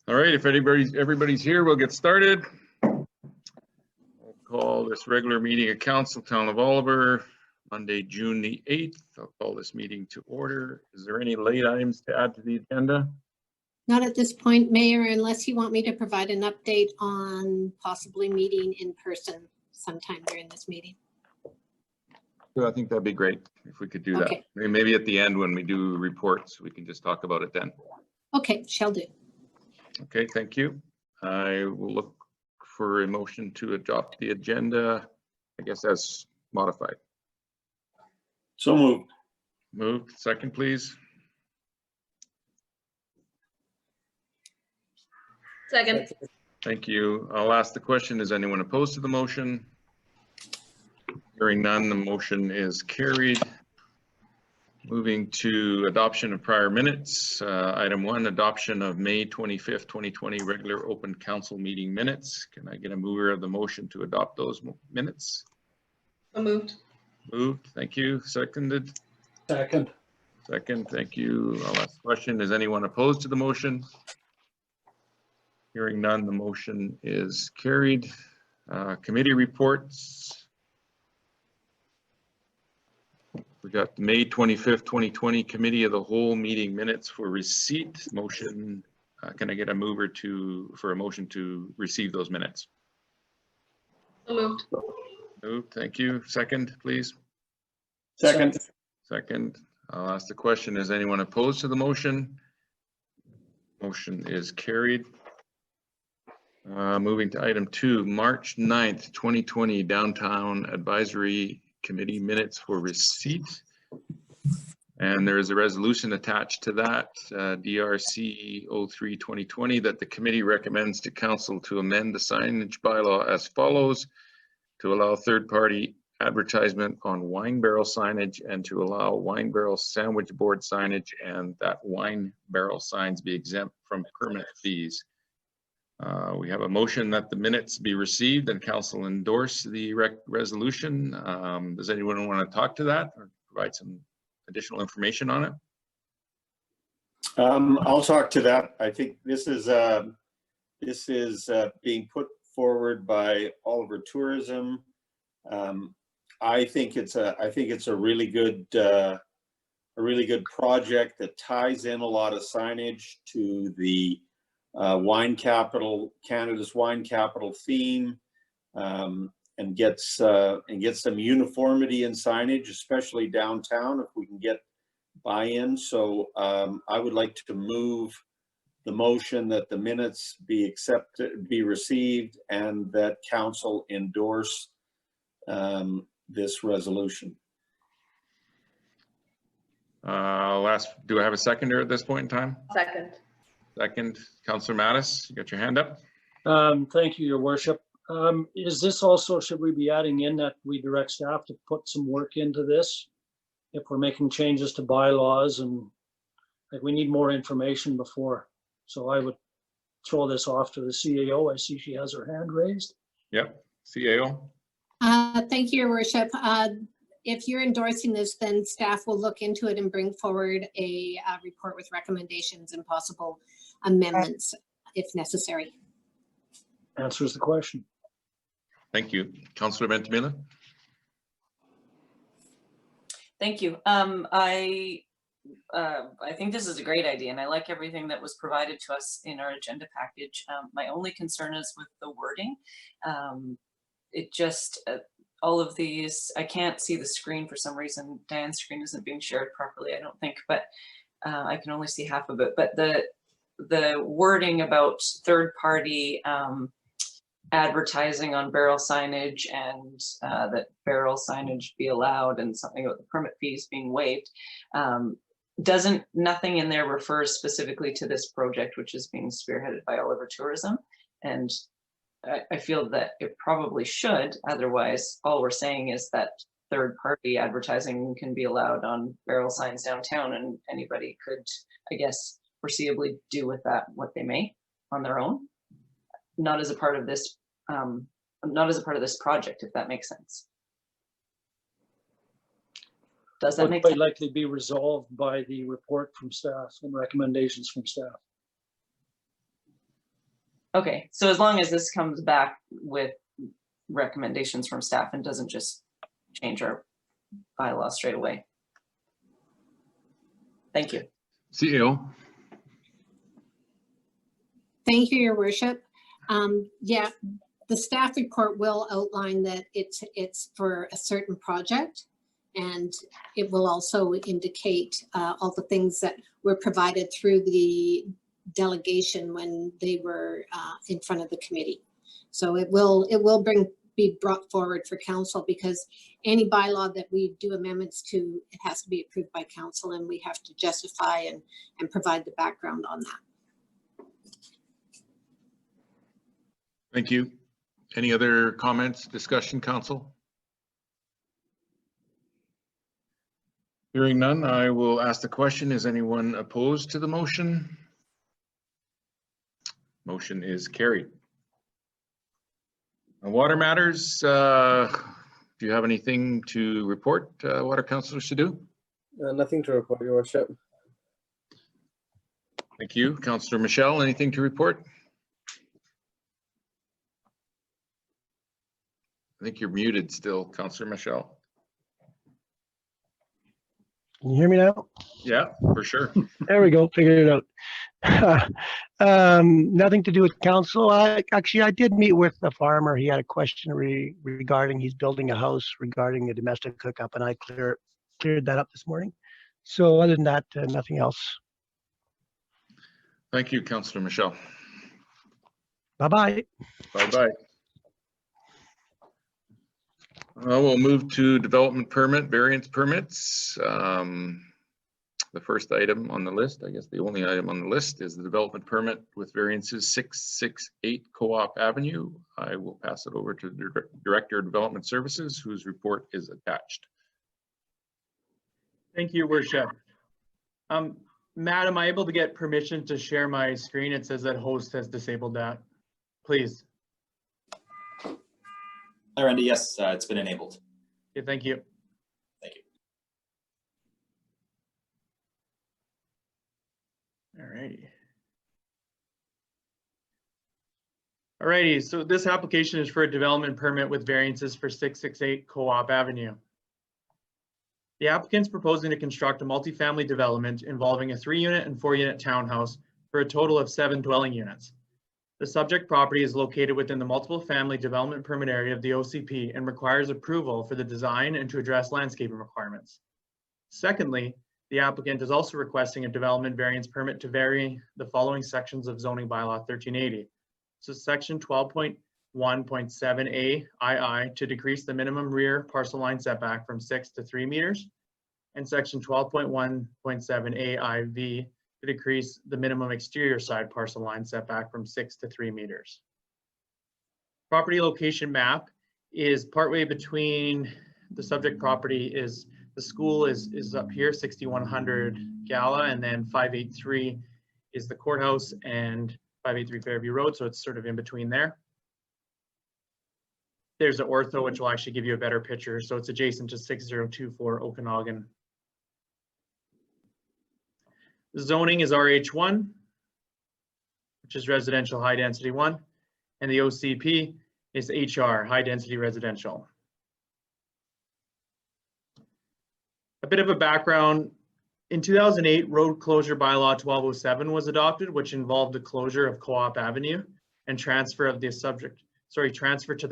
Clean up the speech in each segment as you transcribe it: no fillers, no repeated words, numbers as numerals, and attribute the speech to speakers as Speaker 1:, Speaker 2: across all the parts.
Speaker 1: All right, if everybody's here, we'll get started. We'll call this regular meeting of Council, Town of Oliver, Monday, June the 8th. I'll call this meeting to order. Is there any late items to add to the agenda?
Speaker 2: Not at this point, Mayor, unless you want me to provide an update on possibly meeting in person sometime during this meeting.
Speaker 1: I think that'd be great if we could do that. Maybe at the end when we do reports, we can just talk about it then.
Speaker 2: Okay, shall do.
Speaker 1: Okay, thank you. I will look for a motion to adopt the agenda, I guess as modified.
Speaker 3: So moved.
Speaker 1: Moved. Second, please.
Speaker 4: Second.
Speaker 1: Thank you. I'll ask the question, is anyone opposed to the motion? Hearing none, the motion is carried. Moving to adoption of prior minutes. Item 1, adoption of May 25th, 2020 regular open council meeting minutes. Can I get a mover of the motion to adopt those minutes?
Speaker 4: So moved.
Speaker 1: Moved. Thank you. Seconded.
Speaker 3: Second.
Speaker 1: Second. Thank you. I'll ask the question. Is anyone opposed to the motion? Hearing none, the motion is carried. Committee reports. We got the May 25th, 2020 Committee of the Whole meeting minutes for receipt. Motion. Can I get a mover for a motion to receive those minutes?
Speaker 4: So moved.
Speaker 1: Moved. Thank you. Second, please.
Speaker 3: Second.
Speaker 1: Second. I'll ask the question. Is anyone opposed to the motion? Motion is carried. Moving to item 2, March 9th, 2020 Downtown Advisory Committee minutes for receipt. And there is a resolution attached to that, DRC-03 2020, that the committee recommends to council to amend the signage bylaw as follows: to allow third-party advertisement on wine barrel signage and to allow wine barrel sandwich board signage, and that wine barrel signs be exempt from permit fees. We have a motion that the minutes be received and council endorse the resolution. Does anyone want to talk to that or provide some additional information on it?
Speaker 3: I'll talk to that. I think this is being put forward by Oliver Tourism. I think it's a really good project that ties in a lot of signage to the wine capital, Canada's wine capital theme, and gets some uniformity in signage, especially downtown, if we can get buy-in. So I would like to move the motion that the minutes be received, and that council endorse this resolution.
Speaker 1: I'll ask, do I have a seconder at this point in time?
Speaker 4: Second.
Speaker 1: Second. Councillor Mattis, you got your hand up?
Speaker 5: Thank you, Your Worship. Is this also, should we be adding in that we direct staff to put some work into this if we're making changes to bylaws, and like we need more information before? So I would throw this off to the CAO. I see she has her hand raised.
Speaker 1: Yep, CAO.
Speaker 2: Thank you, Your Worship. If you're endorsing this, then staff will look into it and bring forward a report with recommendations and possible amendments if necessary.
Speaker 5: Answers the question.
Speaker 1: Thank you. Councillor Ventimiglia.
Speaker 6: Thank you. I think this is a great idea, and I like everything that was provided to us in our agenda package. My only concern is with the wording. It just, all of these, I can't see the screen for some reason. Diane's screen isn't being shared properly, I don't think, but I can only see half of it. But the wording about third-party advertising on barrel signage, and that barrel signage be allowed, and something about the permit fees being waived, nothing in there refers specifically to this project, which is being spearheaded by Oliver Tourism. And I feel that it probably should. Otherwise, all we're saying is that third-party advertising can be allowed on barrel signs downtown, and anybody could, I guess, foreseeably do with that what they may on their own, not as a part of this, project, if that makes sense. Does that make sense?
Speaker 5: Quite likely be resolved by the report from staff and recommendations from staff.
Speaker 6: Okay, so as long as this comes back with recommendations from staff and doesn't just change our bylaw straight away. Thank you.
Speaker 1: CEO.
Speaker 2: Thank you, Your Worship. Yeah, the staff report will outline that it's for a certain project, and it will also indicate all the things that were provided through the delegation when they were in front of the committee. So it will be brought forward for council, because any bylaw that we do amendments to, it has to be approved by council, and we have to justify and provide the background on that.
Speaker 1: Thank you. Any other comments, discussion, council? Hearing none, I will ask the question. Is anyone opposed to the motion? Motion is carried. On water matters, do you have anything to report, Water Councillor Sidhu?
Speaker 7: Nothing to report, Your Worship.
Speaker 1: Thank you. Councillor Machial, anything to report? I think you're muted still, Councillor Machial.
Speaker 8: Can you hear me now?
Speaker 1: Yeah, for sure.
Speaker 8: There we go. Figured it out. Nothing to do with council. I did meet with the farmer. He had a question regarding he's building a house regarding a domestic hookup, and I cleared that up this morning. So other than that, nothing else.
Speaker 1: Thank you, Councillor Machial.
Speaker 8: Bye-bye.
Speaker 1: Bye-bye. We'll move to development permit, variance permits. The first item on the list, I guess the only item on the list, is the development permit with variances 668 Co-op Avenue. I will pass it over to the Director of Development Services, whose report is attached.
Speaker 9: Thank you, Your Worship. Matt, am I able to get permission to share my screen? It says that host has disabled that. Please.
Speaker 10: Hi, Randy. Yes, it's been enabled.
Speaker 9: Okay, thank you.
Speaker 10: Thank you.
Speaker 9: Alrighty, so this application is for a development permit with variances for 668 Co-op Avenue. The applicant's proposing to construct a multifamily development involving a 3-unit and 4-unit townhouse for a total of 7 dwelling units. The subject property is located within the multiple family development permit area of the OCP and requires approval for the design and to address landscaping requirements. Secondly, the applicant is also requesting a development variance permit to vary the following sections of zoning bylaw 1380. So section 12.1.7a II to decrease the minimum rear parcel line setback from 6 to 3 meters, and section 12.1.7a IV to decrease the minimum exterior side parcel line setback from 6 to 3 meters. Property location map is partway between the subject property is, the school is up here, 6100 Gala, and then 583 is the courthouse and 583 Fairview Road, so it's sort of in between there. There's an ortho, which will actually give you a better picture. So it's adjacent to 6024 Okanagan. The zoning is RH1, which is residential high density 1, and the OCP is HR, high density residential. A bit of a background. In 2008, road closure bylaw 1207 was adopted, which involved the closure of Co-op Avenue and transfer to the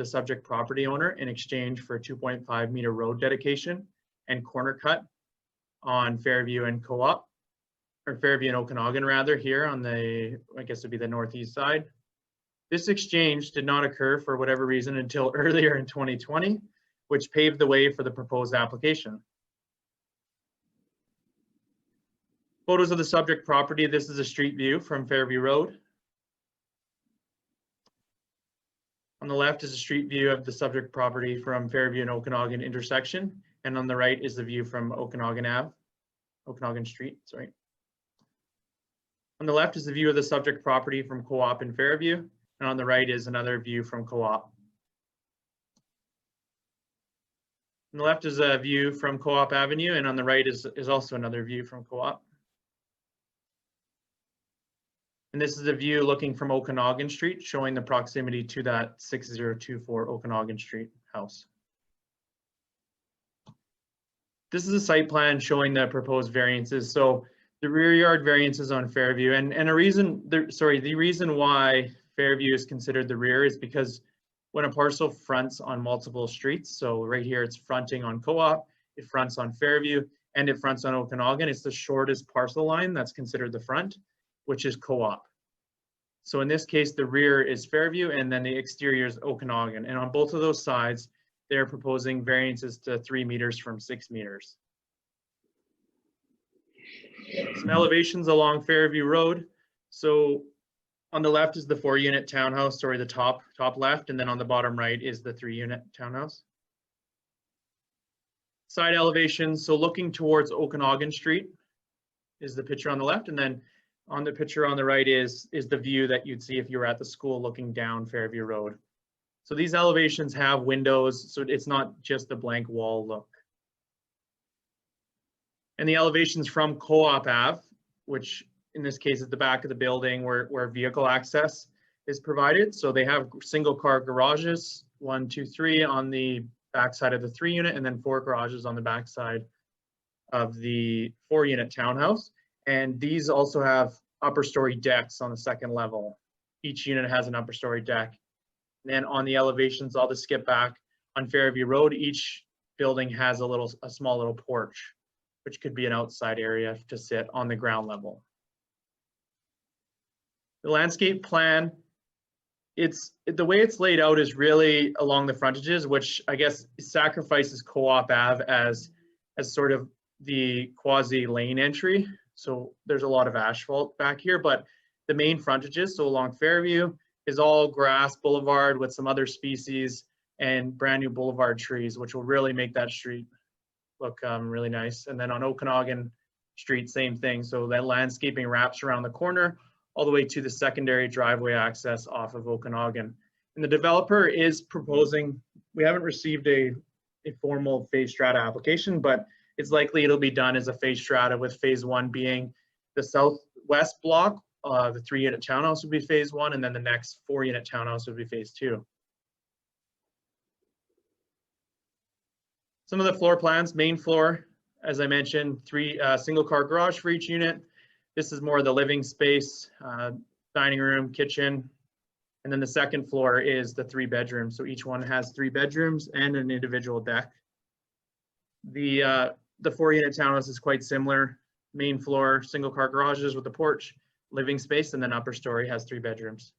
Speaker 9: subject property owner in exchange for a 2.5 meter road dedication and corner cut on Fairview and Co-op, or Fairview and Okanagan rather, here on the, I guess it'd be the northeast side. This exchange did not occur for whatever reason until earlier in 2020, which paved the way for the proposed application. Photos of the subject property. This is a street view from Fairview Road. On the left is a street view of the subject property from Fairview and Okanagan intersection. And on the right is the view from Okanagan Street, sorry. On the left is the view of the subject property from Co-op in Fairview. And on the right is another view from Co-op. On the left is a view from Co-op Avenue, and on the right is also another view from Co-op. And this is a view looking from Okanagan Street, showing the proximity to that 6024 Okanagan Street house. This is a site plan showing the proposed variances. So the rear yard variances on Fairview, and the reason why Fairview is considered the rear is because when a parcel fronts on multiple streets, so right here it's fronting on Co-op, it fronts on Fairview, and it fronts on Okanagan, it's the shortest parcel line that's considered the front, which is Co-op. So in this case, the rear is Fairview and then the exterior is Okanagan. And on both of those sides, they're proposing variances to 3 meters from 6 meters. Some elevations along Fairview Road. So on the left is the 4-unit townhouse, sorry, the top left, and then on the bottom right is the 3-unit townhouse. Side elevations, so looking towards Okanagan Street is the picture on the left, and then on the picture on the right is the view that you'd see if you were at the school looking down Fairview Road. So these elevations have windows, so it's not just a blank wall look. And the elevations from Co-op Ave, which in this case is the back of the building where vehicle access is provided. So they have single car garages, 1, 2, 3 on the backside of the 3-unit, and then 4 garages on the backside of the 4-unit townhouse. And these also have upper story decks on the 2nd level. Each unit has an upper story deck. And then on the elevations, I'll just skip back. On Fairview Road, each building has a small little porch, which could be an outside area to sit on the ground level. The landscape plan, the way it's laid out is really along the frontages, which I guess sacrifices Co-op Ave as sort of the quasi lane entry. So there's a lot of asphalt back here, but the main frontages, so along Fairview, is all grass boulevard with some other species and brand new boulevard trees, which will really make that street look really nice. And then on Okanagan Street, same thing. So that landscaping wraps around the corner all the way to the secondary driveway access off of Okanagan. And the developer is proposing, we haven't received a formal phase strata application, but it's likely it'll be done as a phase strata, with phase 1 being the southwest block. The 3-unit townhouse would be phase 1, and then the next 4-unit townhouse would be phase 2. Some of the floor plans, main floor, as I mentioned, 3 single car garage for each unit. This is more the living space, dining room, kitchen. And then the 2nd floor is the 3 bedrooms. So each one has 3 bedrooms and an individual deck. The 4-unit townhouse is quite similar. Main floor, single car garages with a porch, living space, and then upper story has 3 bedrooms.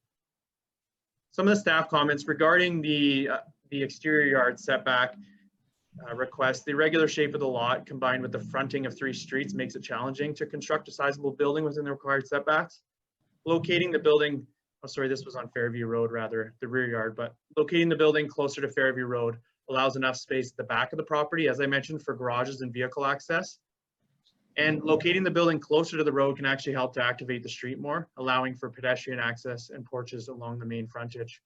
Speaker 9: Some of the staff comments regarding the exterior yard setback request. The irregular shape of the lot combined with the fronting of 3 streets makes it challenging to construct a sizable building within the required setbacks. Locating the building, oh sorry, this was on Fairview Road rather, the rear yard, but locating the building closer to Fairview Road allows enough space at the back of the property, as I mentioned, for garages and vehicle access. And locating the building closer to the road can actually help to activate the street more, allowing for pedestrian access and porches along the main frontage.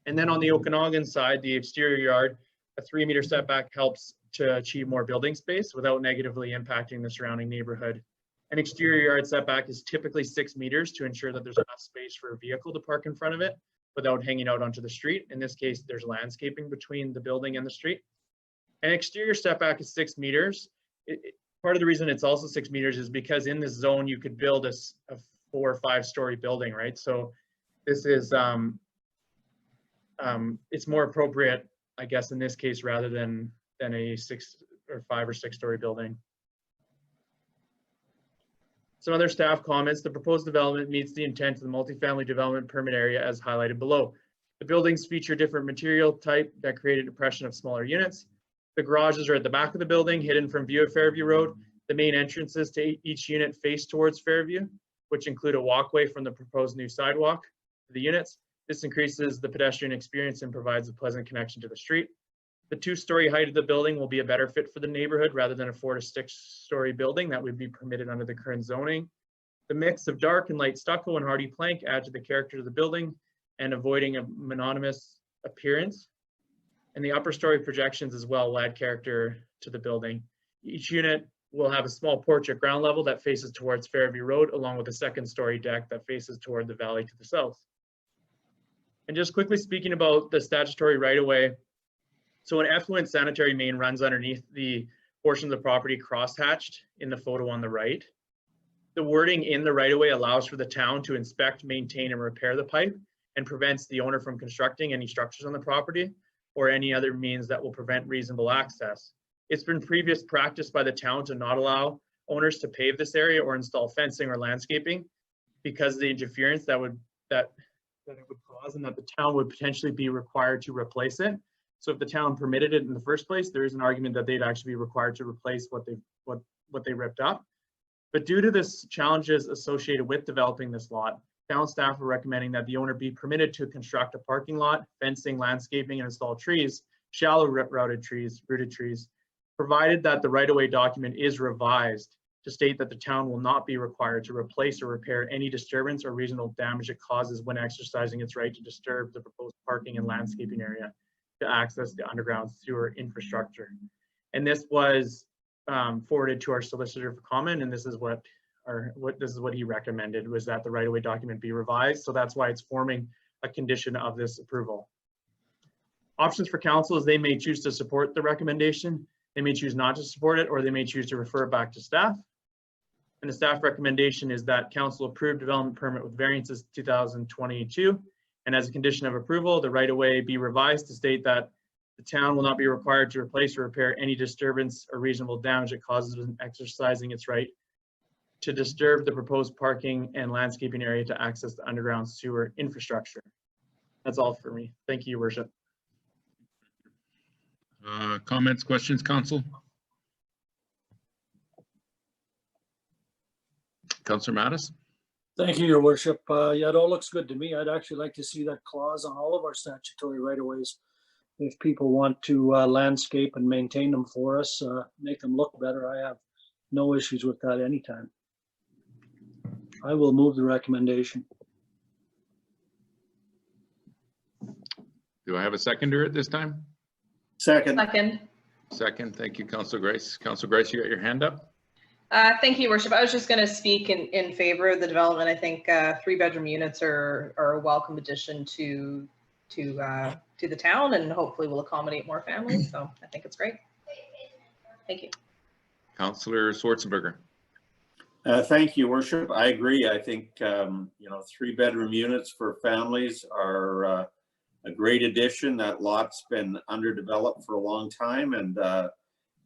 Speaker 9: And then on the Okanagan side, the exterior yard, a 3-meter setback helps to achieve more building space without negatively impacting the surrounding neighborhood. An exterior yard setback is typically 6 meters to ensure that there's enough space for a vehicle to park in front of it without hanging out onto the street. In this case, there's landscaping between the building and the street. An exterior setback is 6 meters. Part of the reason it's also 6 meters is because in this zone, you could build a 4- or 5-story building, right? So this is, it's more appropriate, I guess, in this case, rather than a 6- or 5- or 6-story building. Some other staff comments. The proposed development meets the intent of the multifamily development permit area as highlighted below. The buildings feature different material type that create a depression of smaller units. The garages are at the back of the building, hidden from view of Fairview Road. The main entrances to each unit face towards Fairview, which include a walkway from the proposed new sidewalk to the units. This increases the pedestrian experience and provides a pleasant connection to the street. The 2-story height of the building will be a better fit for the neighborhood rather than a 4- to 6-story building that would be permitted under the current zoning. The mix of dark and light stucco and hardy plank add to the character of the building and avoiding a monotonous appearance. And the upper story projections as well will add character to the building. Each unit will have a small porch at ground level that faces towards Fairview Road, along with a second-story deck that faces toward the valley to the south. And just quickly speaking about the statutory right-of-way, so an effluent sanitary main runs underneath the portion of the property crosshatched in the photo on the right. The wording in the right-of-way allows for the town to inspect, maintain, and repair the pipe and prevents the owner from constructing any structures on the property or any other means that will prevent reasonable access. It's been previous practice by the town to not allow owners to pave this area or install fencing or landscaping because of the interference that it would cause, and that the town would potentially be required to replace it. So if the town permitted it in the first place, there is an argument that they'd actually be required to replace what they ripped up. But due to this challenges associated with developing this lot, town staff are recommending that the owner be permitted to construct a parking lot, fencing, landscaping, and install trees, shallow rooted trees, provided that the right-of-way document is revised to state that the town will not be required to replace or repair any disturbance or reasonable damage it causes when exercising its right to disturb the proposed parking and landscaping area to access the underground sewer infrastructure. And this was forwarded to our solicitor for comment, and this is what he recommended, was that the right-of-way document be revised. So that's why it's forming a condition of this approval. Options for council is they may choose to support the recommendation, they may choose not to support it, or they may choose to refer it back to staff. And the staff recommendation is that council approve development permit with variances 2022, and as a condition of approval, the right-of-way be revised to state that the town will not be required to replace or repair any disturbance or reasonable damage it causes when exercising its right to disturb the proposed parking and landscaping area to access the underground sewer infrastructure. That's all for me. Thank you, Your Worship.
Speaker 1: Comments, questions, council? Councillor Mattis?
Speaker 5: Thank you, Your Worship. Yeah, it all looks good to me. I'd actually like to see that clause on all of our statutory right-of-ways. If people want to landscape and maintain them for us, make them look better, I have no issues with that anytime. I will move the recommendation.
Speaker 1: Do I have a seconder at this time?
Speaker 3: Second.
Speaker 1: Second, thank you, Councillor Grice. Councillor Grice, you got your hand up?
Speaker 4: Thank you, Your Worship. I was just going to speak in favor of the development. I think 3-bedroom units are a welcome addition to the town, and hopefully will accommodate more families. So I think it's great. Thank you.
Speaker 1: Councillor Schwarzenberger.
Speaker 3: Thank you, Worship. I agree. I think 3-bedroom units for families are a great addition. That lot's been underdeveloped for a long time, and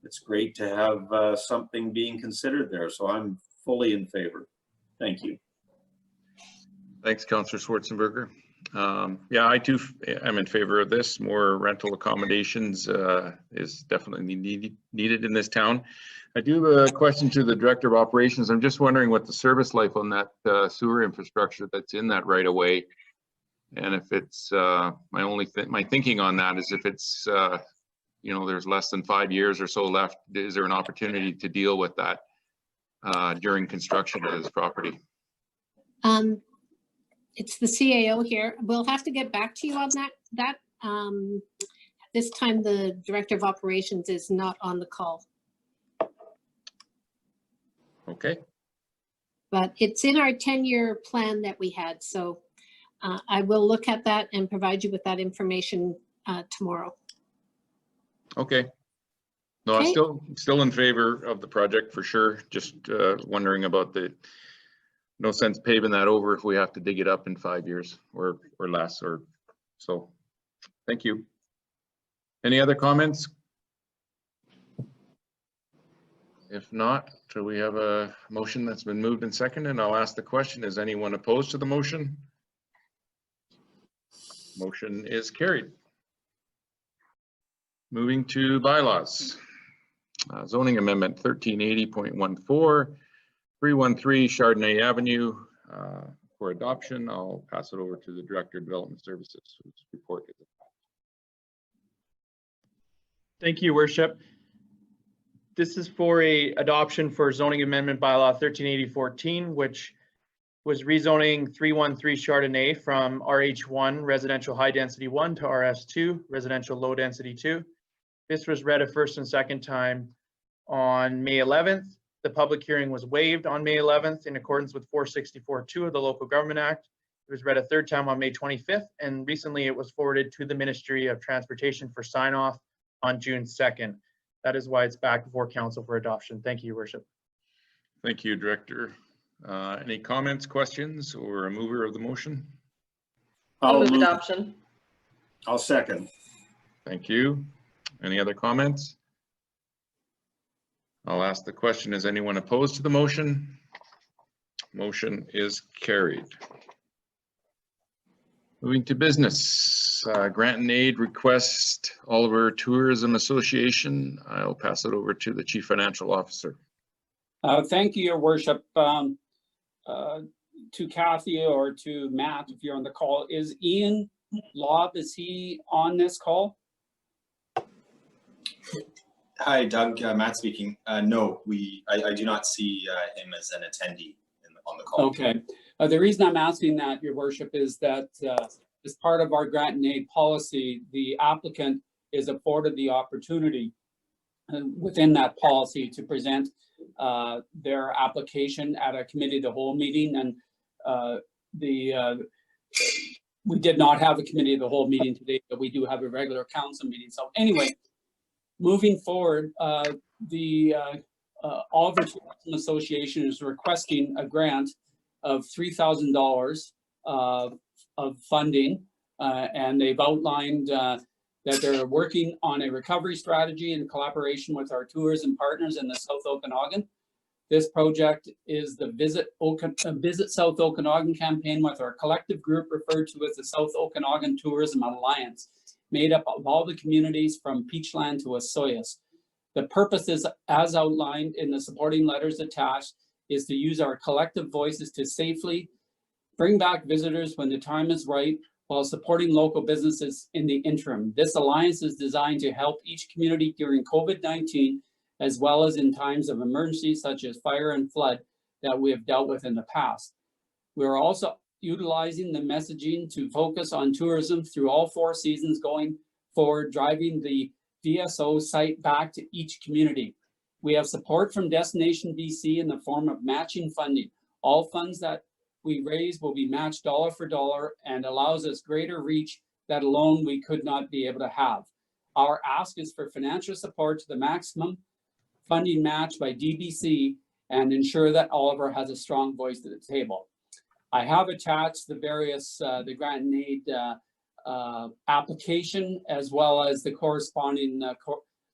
Speaker 3: it's great to have something being considered there. So I'm fully in favor. Thank you.
Speaker 1: Thanks, Councillor Schwarzenberger. Yeah, I too am in favor of this. More rental accommodations is definitely needed in this town. I do have a question to the Director of Operations. I'm just wondering what the service life on that sewer infrastructure that's in that right of way, and if it's my thinking on that is if it's there's less than 5 years or so left, is there an opportunity to deal with that during construction of this property?
Speaker 2: It's the CAO here. We'll have to get back to you on that. This time the Director of Operations is not on the call.
Speaker 1: Okay.
Speaker 2: But it's in our 10-year plan that we had. So I will look at that and provide you with that information tomorrow.
Speaker 1: Okay. No,
Speaker 2: Okay.
Speaker 1: I'm still in favor of the project for sure. Just wondering about no sense paving that over if we have to dig it up in 5 years or less, or so. Thank you. Any other comments? If not, so we have a motion that's been moved and seconded, and I'll ask the question, is anyone opposed to the motion? Motion is carried. Moving to bylaws. Zoning amendment 1380.14, 313 Chardonnay Avenue for adoption. I'll pass it over to the Director of Development Services whose report is.
Speaker 9: Thank you, Worship. This is for a adoption for zoning amendment bylaw 1380.14, which was rezoning 313 Chardonnay from RH1 residential high density 1 to RS2 residential low density 2. This was read a first and second time on May 11th. The public hearing was waived on May 11th in accordance with 464(2) of the Local Government Act. It was read a third time on May 25th, and recently it was forwarded to the Ministry of Transportation for sign-off on June 2nd. That is why it's back before council for adoption. Thank you, Your Worship.
Speaker 1: Thank you, Director. Any comments, questions, or a mover of the motion?
Speaker 4: I'll move
Speaker 3: move-
Speaker 4: adoption.
Speaker 3: I'll second.
Speaker 1: Thank you. Any other comments? I'll ask the question, is anyone opposed to the motion? Motion is carried. Moving to business, grant and aid request, Oliver Tourism Association. I'll pass it over to the Chief Financial Officer.
Speaker 11: Thank you, Your Worship. To Kathy or to Matt, if you're on the call, is Ian Lobb, is he on this call?
Speaker 10: Hi, Doug. Matt speaking. No, I do not see him as an attendee on the call.
Speaker 11: Okay. The reason I'm asking that, Your Worship, is that as part of our grant and aid policy, the applicant is afforded the opportunity within that policy to present their application at a committee of the whole meeting, and we did not have a committee of the whole meeting today, but we do have a regular council meeting. So anyway, moving forward, the Oliver Tourism Association is requesting a grant of $3,000 of funding, and they've outlined that they're working on a recovery strategy in collaboration with our tourism partners in the South Okanagan. This project is the Visit South Okanagan campaign with our collective group referred to as the South Okanagan Tourism Alliance, made up of all the communities from Peachland to Osoyoos. The purpose is, as outlined in the supporting letters attached, is to use our collective voices to safely bring back visitors when the time is right, while supporting local businesses in the interim. This alliance is designed to help each community during COVID-19, as well as in times of emergency such as fire and flood that we have dealt with in the past. We are also utilizing the messaging to focus on tourism through all 4 seasons going forward, driving the VSO site back to each community. We have support from Destination BC in the form of matching funding. All funds that we raise will be matched dollar for dollar and allows us greater reach that alone we could not be able to have. Our ask is for financial support to the maximum funding match by DBC and ensure that Oliver has a strong voice at the table. I have attached the various, the grant and aid application, as well as the corresponding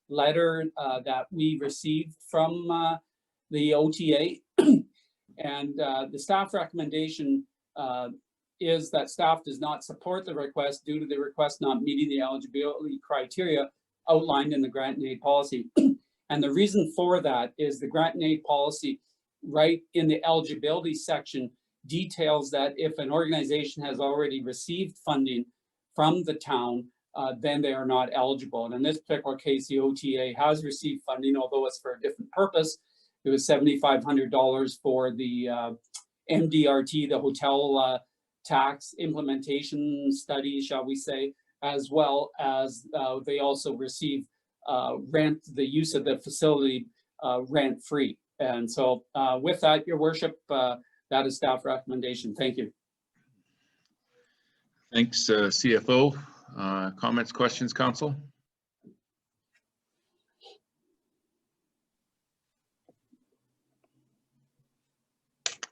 Speaker 11: letter that we received from the OTA. And the staff recommendation is that staff does not support the request due to the request not meeting the eligibility criteria outlined in the grant and aid policy. And the reason for that is the grant and aid policy, right in the eligibility section, details that if an organization has already received funding from the town, then they are not eligible. And in this particular case, the OTA has received funding, although it's for a different purpose. It was $7,500 for the MDRT, the hotel tax implementation study, shall we say, as well as they also receive rent, the use of the facility rent free. And so with that, Your Worship, that is staff recommendation. Thank you.
Speaker 1: Thanks, CFO. Comments, questions, Council?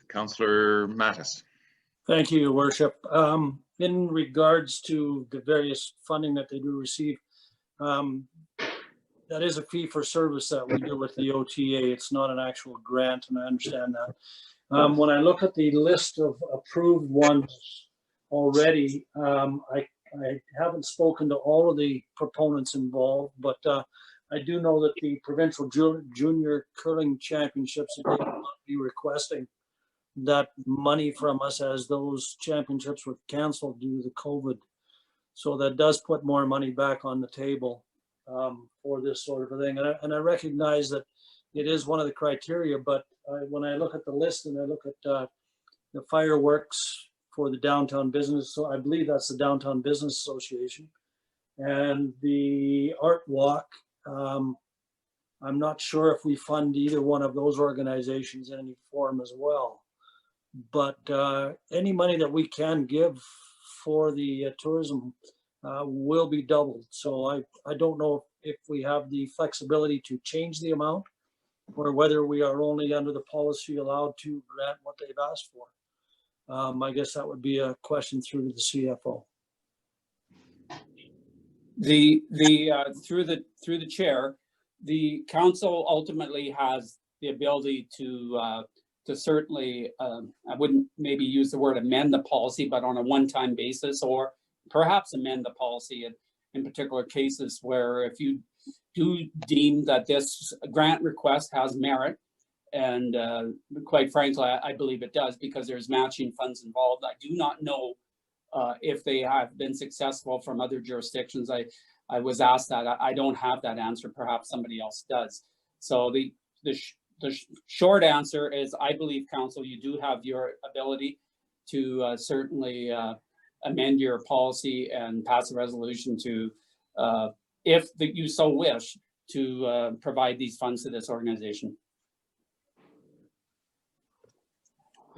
Speaker 1: Councillor Mattis.
Speaker 5: Thank you, Your Worship. In regards to the various funding that they do receive, that is a fee for service that we do with the OTA. It's not an actual grant, and I understand that. When I look at the list of approved ones already, I haven't spoken to all of the proponents involved, but I do know that the provincial junior curling championships, they will not be requesting that money from us as those championships were canceled due to COVID. So that does put more money back on the table for this sort of a thing. And I recognize that it is one of the criteria, but when I look at the list and I look at the fireworks for the downtown business, so I believe that's the Downtown Business Association, and the art walk, I'm not sure if we fund either one of those organizations in any form as well. But any money that we can give for the tourism will be doubled. So I don't know if we have the flexibility to change the amount or whether we are only under the policy allowed to grant what they've asked for. I guess that would be a question through to the CFO.
Speaker 11: Through the chair, the council ultimately has the ability to certainly, I wouldn't maybe use the word amend the policy, but on a one-time basis, or perhaps amend the policy in particular cases where if you do deem that this grant request has merit, and quite frankly, I believe it does because there's matching funds involved. I do not know if they have been successful from other jurisdictions. I was asked that. I don't have that answer. Perhaps somebody else does. So the short answer is I believe, council, you do have your ability to certainly amend your policy and pass a resolution to, if you so wish, to provide these funds to this organization.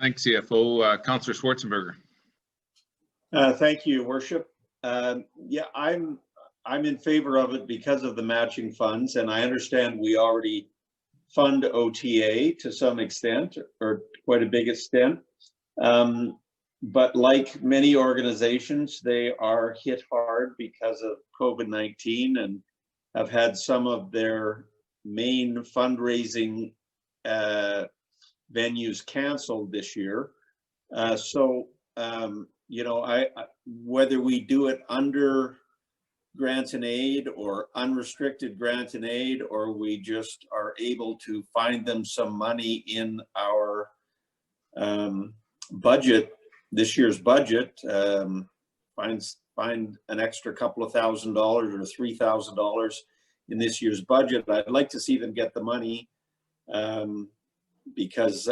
Speaker 1: Thanks, CFO. Councillor Schwarzenberger.
Speaker 3: Thank you, Worship. Yeah, I'm in favor of it because of the matching funds, and I understand we already fund OTA to some extent, or quite a big extent. But like many organizations, they are hit hard because of COVID-19 and have had some of their main fundraising venues canceled this year. You know, whether we do it under grant and aid or unrestricted grant and aid, or we just are able to find them some money in our budget, this year's budget, find an extra couple of $1,000 or $3,000 in this year's budget. I'd like to see them get the money because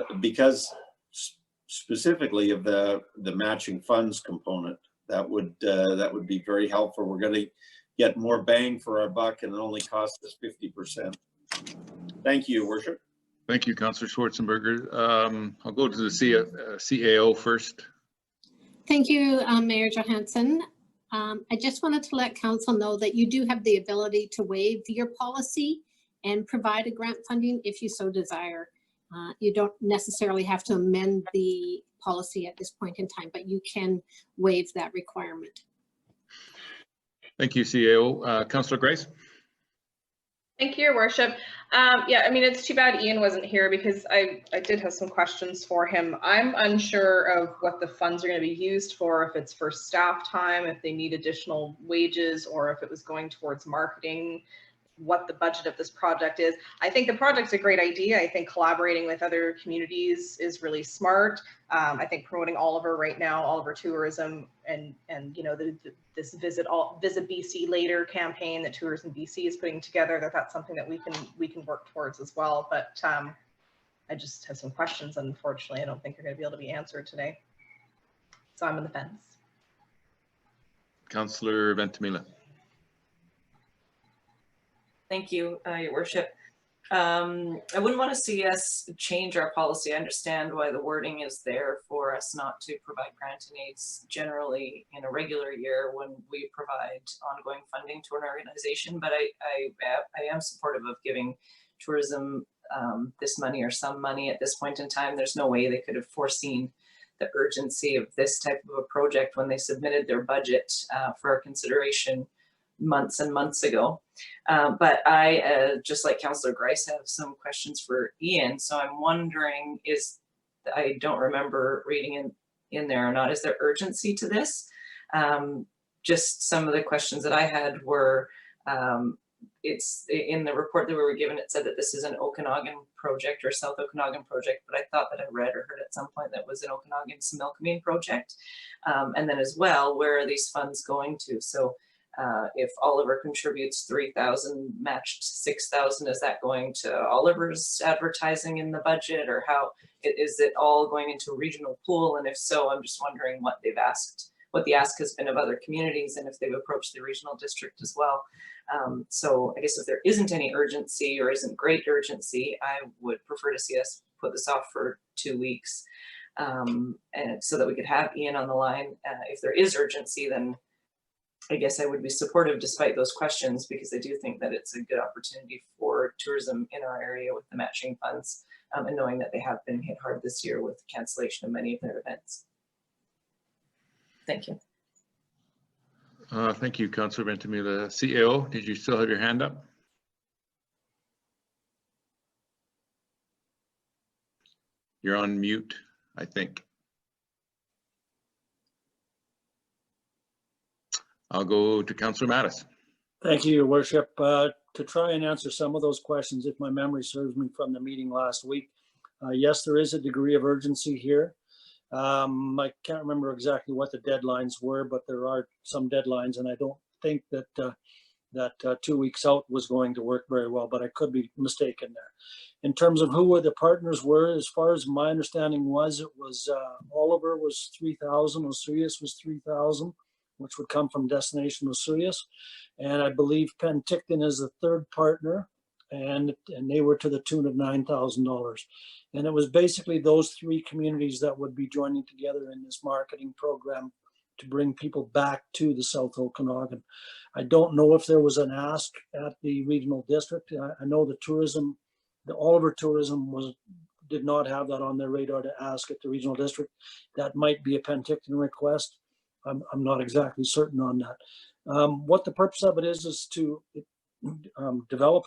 Speaker 3: specifically of the matching funds component. That would be very helpful. We're going to get more bang for our buck, and it only costs us 50%. Thank you, Worship.
Speaker 1: Thank you, Councillor Schwarzenberger. I'll go to the CAO first.
Speaker 2: Thank you, Mayor Johansson. I just wanted to let council know that you do have the ability to waive your policy and provide a grant funding if you so desire. You don't necessarily have to amend the policy at this point in time, but you can waive that requirement.
Speaker 1: Thank you, CAO. Councillor Grace.
Speaker 4: Thank you, Your Worship. Yeah, I mean, it's too bad Ian wasn't here because I did have some questions for him. I'm unsure of what the funds are going to be used for, if it's for staff time, if they need additional wages, or if it was going towards marketing, what the budget of this project is. I think the project's a great idea. I think collaborating with other communities is really smart. I think promoting Oliver right now, Oliver tourism, and you know, this Visit BC Later campaign that Tourism BC is putting together, that's something that we can work towards as well. But I just have some questions. Unfortunately, I don't think they're going to be able to be answered today. So I'm on the fence.
Speaker 1: Councillor Ventimiglia.
Speaker 6: Thank you, Your Worship. I wouldn't want to see us change our policy. I understand why the wording is there for us not to provide grant and aids generally in a regular year when we provide ongoing funding to an organization, but I am supportive of giving tourism this money or some money at this point in time. There's no way they could have foreseen the urgency of this type of a project when they submitted their budget for our consideration months and months ago. But I, just like Councillor Grice, have some questions for Ian. So I'm wondering, I don't remember reading in there or not, is there urgency to this? Just some of the questions that I had were, it's in the report that we were given, it said that this is an Okanagan project or South Okanagan project, but I thought that I read or heard at some point that was an Okanagan-Similkameen project. And then as well, where are these funds going to? So if Oliver contributes 3,000, matched 6,000, is that going to Oliver's advertising in the budget, or how is it all going into a regional pool? And if so, I'm just wondering what they've asked what the ask has been of other communities and if they've approached the regional district as well. So I guess if there isn't any urgency or isn't great urgency, I would prefer to see us put this off for 2 weeks, and so that we could have Ian on the line. If there is urgency, then I guess I would be supportive despite those questions, because I do think that it's a good opportunity for tourism in our area with the matching funds, and knowing that they have been hit hard this year with the cancellation of many of their events. Thank you.
Speaker 1: Thank you, Councillor Ventimiglia. CAO, did you still have your hand up? You're on mute, I think. I'll go to Councillor Mattis.
Speaker 5: Thank you, Your Worship. To try and answer some of those questions, if my memory serves me from the meeting last week, yes, there is a degree of urgency here. I can't remember exactly what the deadlines were, but there are some deadlines, and I don't think that 2 weeks out was going to work very well, but I could be mistaken there. In terms of who the partners were, as far as my understanding was, it was Oliver was 3,000, Osoyoos was 3,000, which would come from Destination Osoyoos, and I believe Penticton is the third partner, and they were to the tune of $9,000. And it was basically those three communities that would be joining together in this marketing program to bring people back to the South Okanagan. I don't know if there was an ask at the regional district. I know the tourism, the Oliver Tourism did not have that on their radar to ask at the regional district. That might be a Penticton request. I'm not exactly certain on that. What the purpose of it is to develop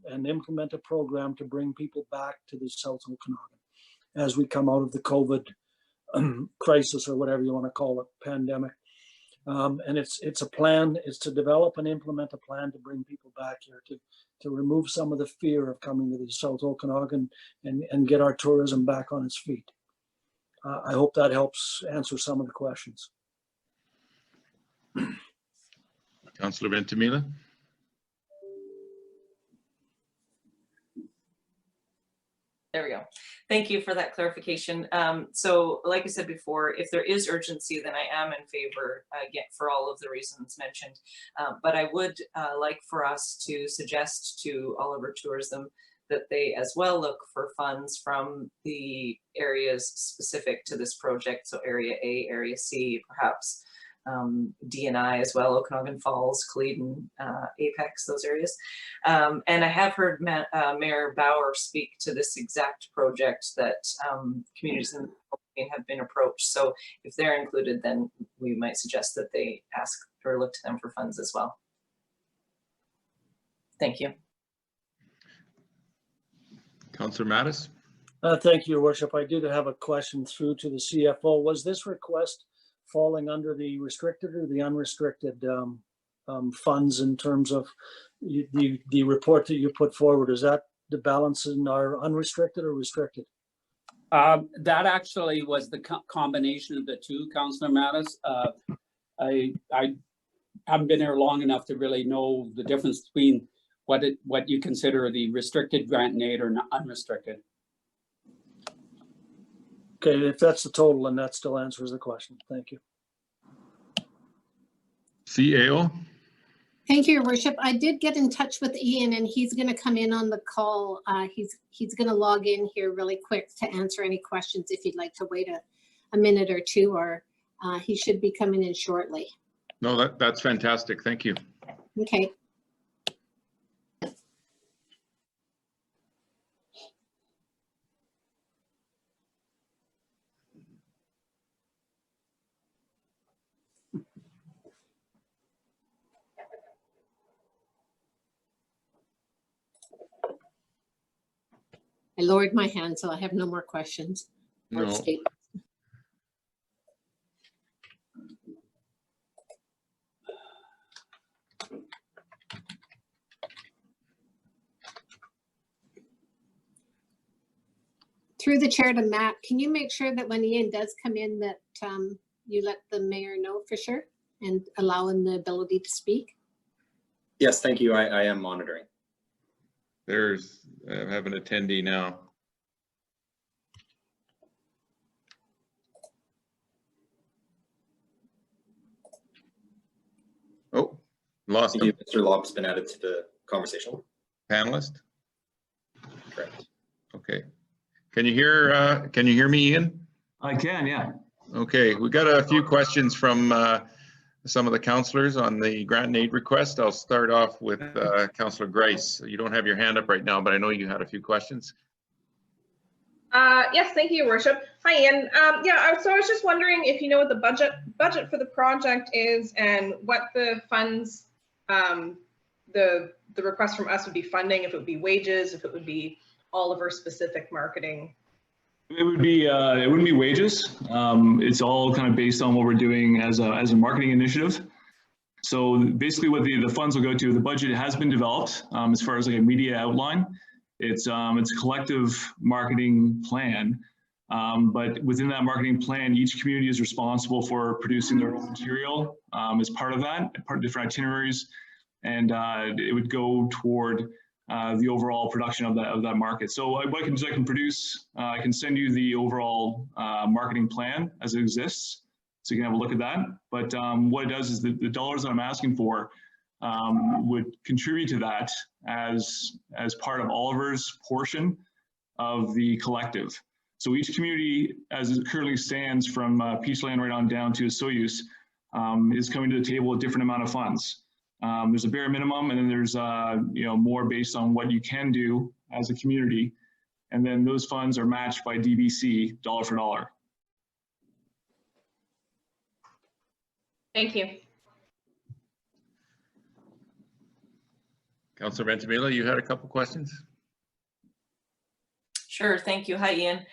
Speaker 5: and implement a program to bring people back to the South Okanagan as we come out of the COVID crisis, or whatever you want to call it, pandemic. And it's a plan, it's to develop and implement a plan to bring people back here, to remove some of the fear of coming to the South Okanagan and get our tourism back on its feet. I hope that helps answer some of the questions.
Speaker 1: Councillor Ventimiglia.
Speaker 6: There we go. Thank you for that clarification. So like I said before, if there is urgency, then I am in favor, again, for all of the reasons mentioned. But I would like for us to suggest to Oliver Tourism that they as well look for funds from the areas specific to this project. So Area A, Area C, perhaps D&I as well, Okanagan Falls, Clevedon, Apex, those areas. And I have heard Mayor Bauer speak to this exact project that communities in the have been approached. So if they're included, then we might suggest that they ask or look to them for funds as well. Thank you.
Speaker 1: Councillor Mattis.
Speaker 5: Thank you, Your Worship. I did have a question through to the CFO. Was this request falling under the restricted or the unrestricted funds in terms of the report that you put forward? Is that the balance in our unrestricted or restricted?
Speaker 11: That actually was the combination of the two, Councillor Mattis. I haven't been here long enough to really know the difference between what you consider the restricted grant and aid or unrestricted.
Speaker 5: Okay, if that's the total, then that still answers the question. Thank you.
Speaker 1: CAO.
Speaker 2: Thank you, Your Worship. I did get in touch with Ian, and he's going to come in on the call. He's going to log in here really quick to answer any questions if you'd like to wait a minute or two, or he should be coming in shortly.
Speaker 1: No, that's fantastic. Thank you.
Speaker 2: Okay. I lowered my hand, so I have no more questions.
Speaker 1: No.
Speaker 2: Through the chair to Matt, can you make sure that when Ian does come in that you let the mayor know for sure and allow him the ability to speak?
Speaker 10: Yes, thank you. I am monitoring.
Speaker 1: There's, I have an attendee now. Lost
Speaker 10: Thank you.
Speaker 1: him.
Speaker 10: Mr. Lob's been added to the conversation.
Speaker 1: Panelist?
Speaker 10: Correct.
Speaker 1: Okay. Can you hear me, Ian?
Speaker 12: I can, yeah.
Speaker 1: Okay, we got a few questions from some of the councillors on the grant and aid request. I'll start off with Councillor Grice. You don't have your hand up right now, but I know you had a few questions.
Speaker 4: Yes, thank you, Your Worship. Hi, Ian. Yeah, so I was just wondering if you know what the budget for the project is and what the funds, the request from us would be funding, if it would be wages, if it would be Oliver specific marketing.
Speaker 12: It would be, it wouldn't be wages. It's all kind of based on what we're doing as a marketing initiative. So basically what the funds will go to, the budget has been developed as far as like a media outline. It's a collective marketing plan, but within that marketing plan, each community is responsible for producing their own material as part of that, part of different itineraries, and it would go toward the overall production of that market. So what I can produce, I can send you the overall marketing plan as it exists, so you can have a look at that. But what it does is the dollars that I'm asking for would contribute to that as part of Oliver's portion of the collective. So each community, as it currently stands from Peachland right on down to Soyuz, is coming to the table with a different amount of funds. There's a bare minimum, and then there's more based on what you can do as a community, and then those funds are matched by DBC dollar for dollar.
Speaker 4: Thank you.
Speaker 1: Councillor Ventimiglia, you had a couple questions?
Speaker 6: Sure, thank you. Hi, Ian.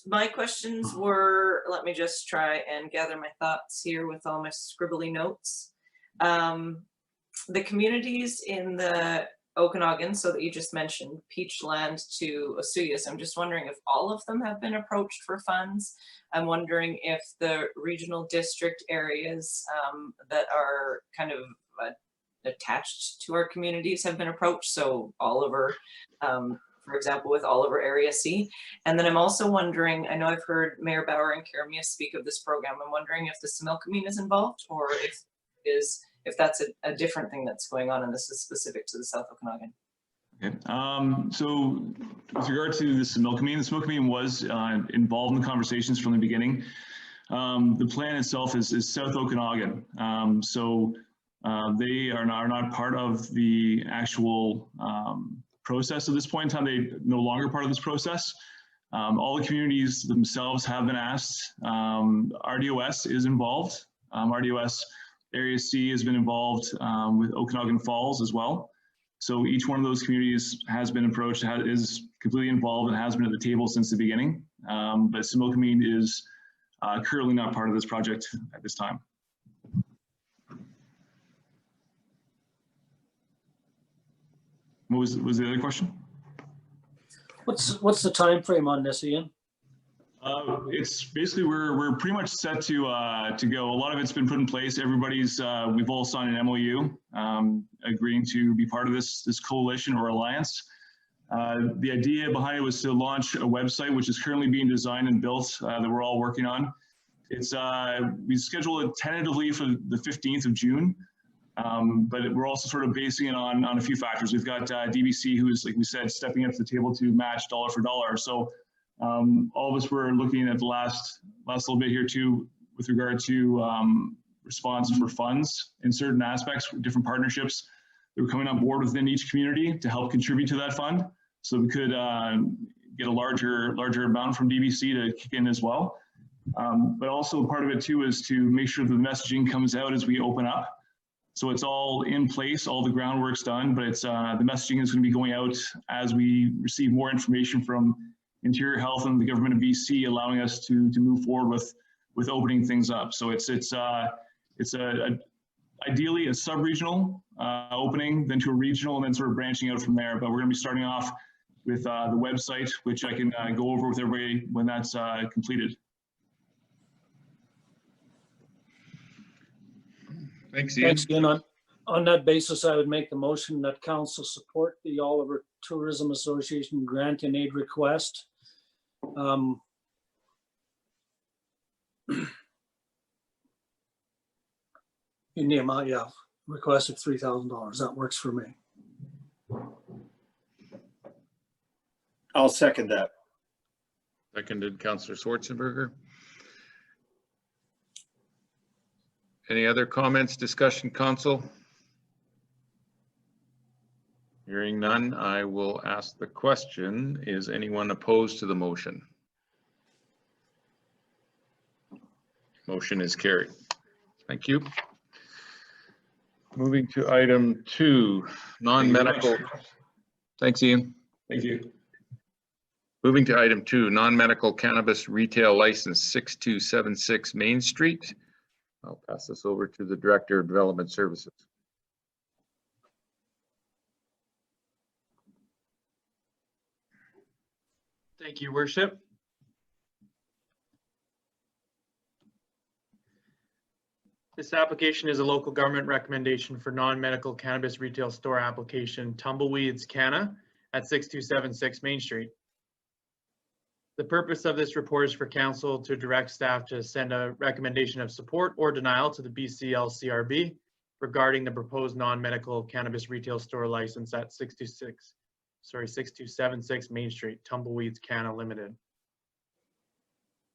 Speaker 6: My questions were, let me just try and gather my thoughts here with all my scribbly notes. The communities in the Okanagan, so that you just mentioned, Peachland to Osoyoos, I'm just wondering if all of them have been approached for funds. I'm wondering if the regional district areas that are kind of attached to our communities have been approached, so Oliver, for example, with Oliver Area C. And then I'm also wondering, I know I've heard Mayor Bauer and Karamia speak of this program. I'm wondering if the Similkameen is involved, or if that's a different thing that's going on and this is specific to the South Okanagan.
Speaker 12: Okay. So with regard to the Similkameen was involved in the conversations from the beginning. The plan itself is South Okanagan. They are not part of the actual process at this point in time. They're no longer part of this process. All the communities themselves have been asked. RDOS is involved. RDOS Area C has been involved with Okanagan Falls as well. So each one of those communities has been approached, is completely involved, and has been at the table since the beginning. But Similkameen is currently not part of this project at this time. What was the other question?
Speaker 5: What's the time frame on this, Ian?
Speaker 12: It's basically we're pretty much set to go. A lot of it's been put in place. We've all signed an MOU agreeing to be part of this coalition or alliance. The idea behind it was to launch a website, which is currently being designed and built, that we're all working on. It's we scheduled it tentatively for the 15th of June. But we're also sort of basing it on a few factors. We've got DBC, who is, like we said, stepping up to the table to match dollar for dollar. So all of us were looking at the last little bit here too, with regard to response for funds in certain aspects, different partnerships that were coming on board within each community to help contribute to that fund. So we could get a larger amount from DBC to kick in as well. But also part of it too is to make sure that the messaging comes out as we open up. So it's all in place, all the groundwork's done, but it's the messaging is going to be going out as we receive more information from Interior Health and the government of BC, allowing us to move forward with opening things up. So it's ideally a sub-regional opening, then to a regional, and then sort of branching out from there. But we're going to be starting off with the website, which I can go over with everybody when that's completed.
Speaker 1: Thanks, Ian.
Speaker 5: Thanks, Ian. On that basis, I would make the motion that council support the Oliver Tourism Association grant and aid request. In the amount, yeah, requested $3,000. That works for me.
Speaker 3: I'll second that.
Speaker 1: Seconded, Councillor Schwarzenberger. Any other comments, discussion, council? Hearing none, I will ask the question. Is anyone opposed to the motion? Motion is carried. Thank you. Moving to item 2, non-medical. Thanks, Ian.
Speaker 12: Thank you.
Speaker 1: Moving to item 2, non-medical cannabis retail license 6276 Main Street. I'll pass this over to the Director of Development Services.
Speaker 9: Thank you, Worship. This application is a local government recommendation for non-medical cannabis retail store application Tumbleweeds Canna at 6276 Main Street. The purpose of this report is for council to direct staff to send a recommendation of support or denial to the BCLCRB regarding the proposed non-medical cannabis retail store license at 6276 Main Street, Tumbleweeds Canna Limited.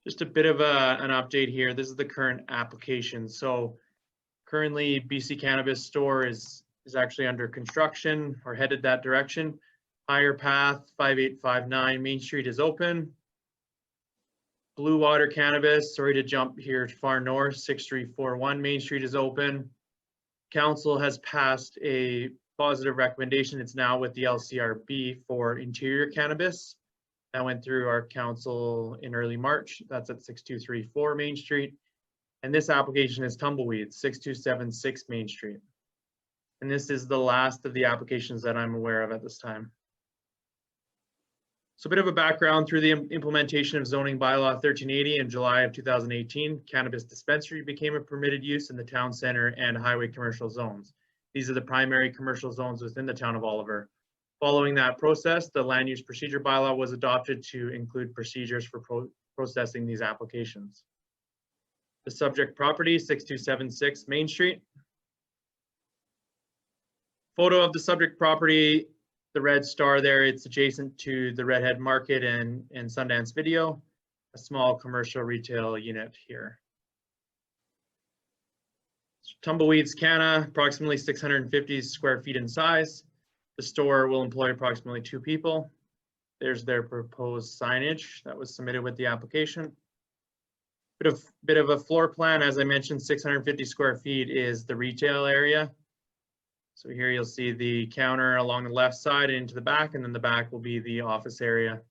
Speaker 9: Just a bit of an update here. This is the current application. So currently BC Cannabis Store is actually under construction or headed that direction. Higher Path 5859 Main Street is open. Blue Water Cannabis, sorry to jump here far north, 6341 Main Street is open. Council has passed a positive recommendation. It's now with the LCRB for interior cannabis. That went through our council in early March. That's at 6234 Main Street. And this application is Tumbleweeds, 6276 Main Street. And this is the last of the applications that I'm aware of at this time. So a bit of a background: through the implementation of zoning bylaw 1380 in July of 2018, cannabis dispensary became a permitted use in the town center and highway commercial zones. These are the primary commercial zones within the town of Oliver. Following that process, the land use procedure bylaw was adopted to include procedures for processing these applications. The subject property, 6276 Main Street. Photo of the subject property, the red star there, it's adjacent to the Redhead Market and Sundance Video, a small commercial retail unit here. Tumbleweeds Canna, approximately 650 square feet in size. The store will employ approximately 2 people. There's their proposed signage that was submitted with the application. Bit of a floor plan. As I mentioned, 650 square feet is the retail area. So here you'll see the counter along the left side into the back, and then the back will be the office area.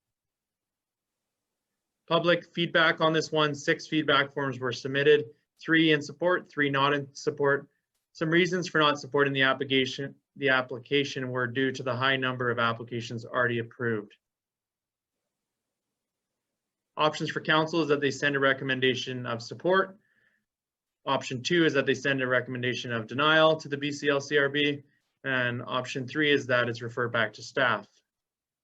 Speaker 9: Public feedback on this one: 6 feedback forms were submitted, 3 in support, 3 not in support. Some reasons for not supporting the application were due to the high number of applications already approved. Options for council is that they send a recommendation of support. Option 2 is that they send a recommendation of denial to the BCLCRB. And option 3 is that it's referred back to staff.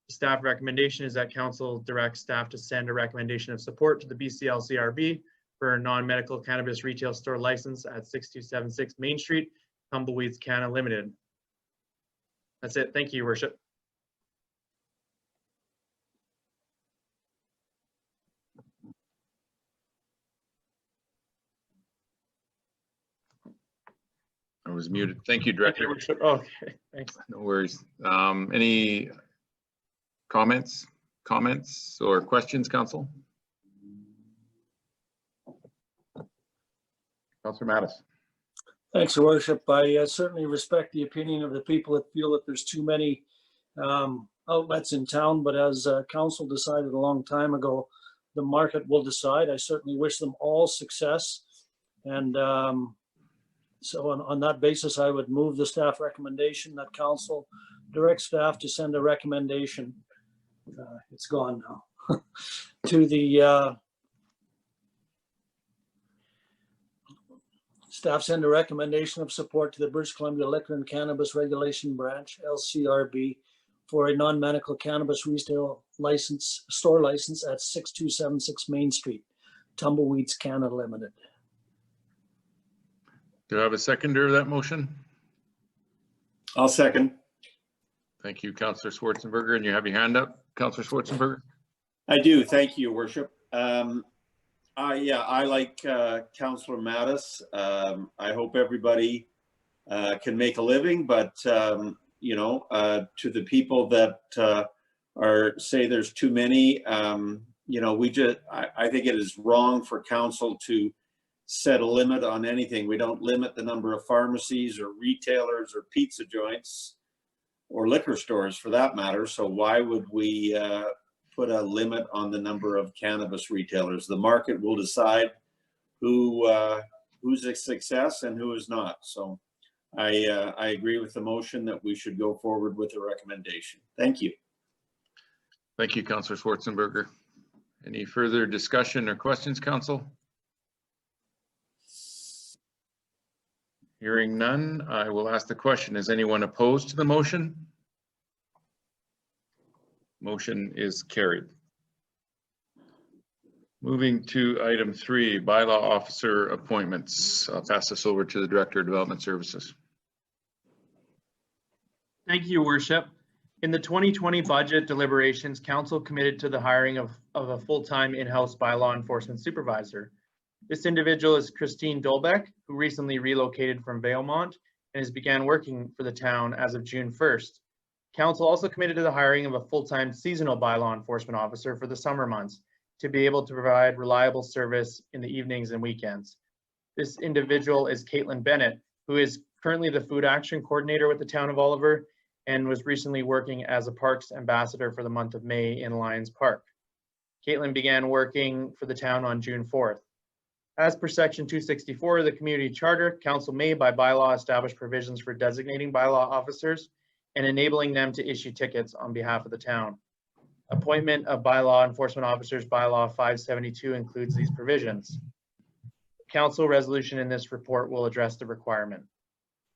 Speaker 9: The staff recommendation is that council directs staff to send a recommendation of support to the BCLCRB for a non-medical cannabis retail store license at 6276 Main Street, Tumbleweeds Canna Limited. That's it. Thank you, Your Worship.
Speaker 1: I was muted. Thank you, Director.
Speaker 9: Okay, thanks.
Speaker 1: No worries. Any comments or questions, Council? Councillor Mattis.
Speaker 5: Thanks, Your Worship. I certainly respect the opinion of the people that feel that there's too many outlets in town, but as council decided a long time ago, the market will decide. I certainly wish them all success. And so on that basis, I would move the staff recommendation that council direct staff to send a recommendation. It's gone now. To the staff send a recommendation of support to the British Columbia Liquor and Cannabis Regulation Branch, LCRB, for a non-medical cannabis retail license, store license at 6276 Main Street, Tumbleweeds Canna Limited.
Speaker 1: Do I have a seconder of that motion?
Speaker 3: I'll second.
Speaker 1: Thank you, Councillor Schwarzenberger. And you have your hand up, Councillor Schwarzenberger?
Speaker 3: I do. Thank you, Your Worship. I like Councillor Mattis. I hope everybody can make a living, but you know, to the people that say there's too many, you know, I think it is wrong for council to set a limit on anything. We don't limit the number of pharmacies or retailers or pizza joints or liquor stores for that matter. So why would we put a limit on the number of cannabis retailers? The market will decide who's a success and who is not. So I agree with the motion that we should go forward with a recommendation. Thank you.
Speaker 1: Thank you, Councillor Schwarzenberger. Any further discussion or questions, Council? Hearing none, I will ask the question. Is anyone opposed to the motion? Motion is carried. Moving to item 3, bylaw officer appointments. I'll pass this over to the Director of Development Services.
Speaker 9: Thank you, Your Worship. In the 2020 budget deliberations, Council committed to the hiring of a full-time in-house bylaw enforcement supervisor. This individual is Christine Dolbeck, who recently relocated from Valemont and has began working for the town as of June 1st. Council also committed to the hiring of a full-time seasonal bylaw enforcement officer for the summer months to be able to provide reliable service in the evenings and weekends. This individual is Caitlin Bennett, who is currently the food action coordinator with the town of Oliver and was recently working as a parks ambassador for the month of May in Lions Park. Caitlin began working for the town on June 4th. As per section 264 of the community charter, council may by bylaw establish provisions for designating bylaw officers and enabling them to issue tickets on behalf of the town. Appointment of bylaw enforcement officers, bylaw 572 includes these provisions. Council resolution in this report will address the requirement.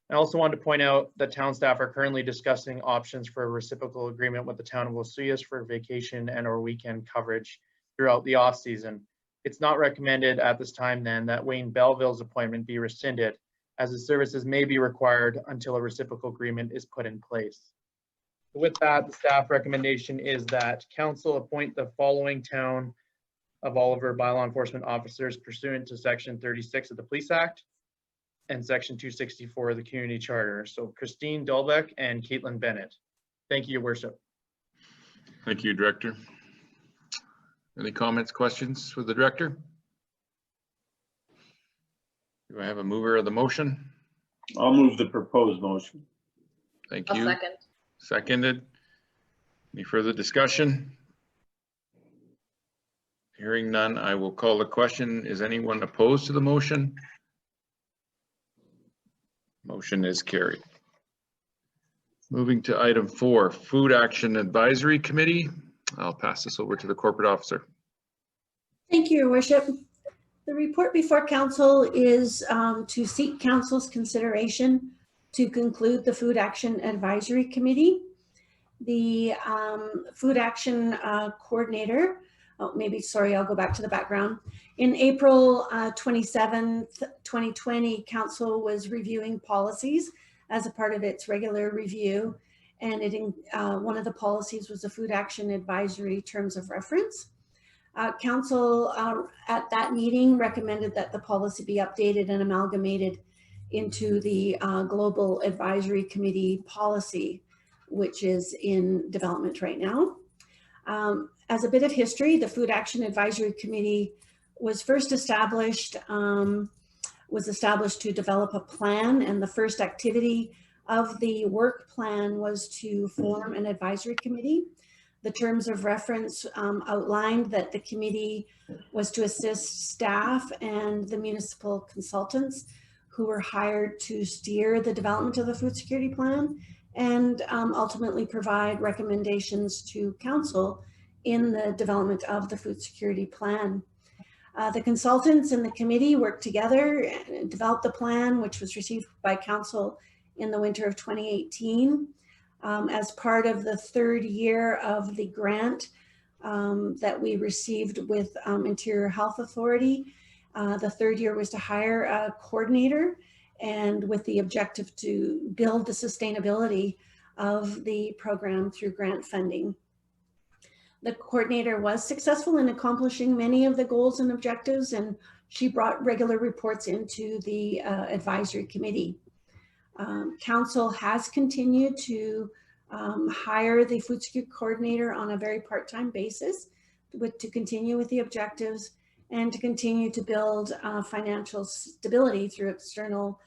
Speaker 9: I also wanted to point out that town staff are currently discussing options for a reciprocal agreement with the town of Osoyoos for vacation and or weekend coverage throughout the off season. It's not recommended at this time then that Wayne Belleville's appointment be rescinded, as the services may be required until a reciprocal agreement is put in place. With that, the staff recommendation is that council appoint the following town of Oliver bylaw enforcement officers pursuant to section 36 of the Police Act and section 264 of the community charter. So Christine Dolbeck and Caitlin Bennett. Thank you, Your Worship.
Speaker 1: Thank you, Director. Any comments, questions for the Director? Do I have a mover of the motion?
Speaker 3: I'll move the proposed motion.
Speaker 1: Thank
Speaker 4: I'll
Speaker 1: you.
Speaker 4: second.
Speaker 1: Seconded. Any further discussion? Hearing none, I will call the question. Is anyone opposed to the motion? Motion is carried. Moving to item 4, Food Action Advisory Committee. I'll pass this over to the corporate officer.
Speaker 13: Thank you, Your Worship. The report before council is to seek council's consideration to conclude the Food Action Advisory Committee. The Food Action Coordinator, I'll go back to the background. In April 27th, 2020, council was reviewing policies as a part of its regular review. And one of the policies was the Food Action Advisory Terms of Reference. Council at that meeting recommended that the policy be updated and amalgamated into the Global Advisory Committee policy, which is in development right now. As a bit of history, the Food Action Advisory Committee was first established, to develop a plan, and the first activity of the work plan was to form an advisory committee. The terms of reference outlined that the committee was to assist staff and the municipal consultants who were hired to steer the development of the food security plan and ultimately provide recommendations to council in the development of the food security plan. The consultants and the committee worked together and developed the plan, which was received by council in the winter of 2018. As part of the third year of the grant that we received with Interior Health Authority, the third year was to hire a coordinator, and with the objective to build the sustainability of the program through grant funding. The coordinator was successful in accomplishing many of the goals and objectives, and she brought regular reports into the advisory committee. Council has continued to hire the food security coordinator on a very part-time basis to continue with the objectives and to continue to build financial stability through external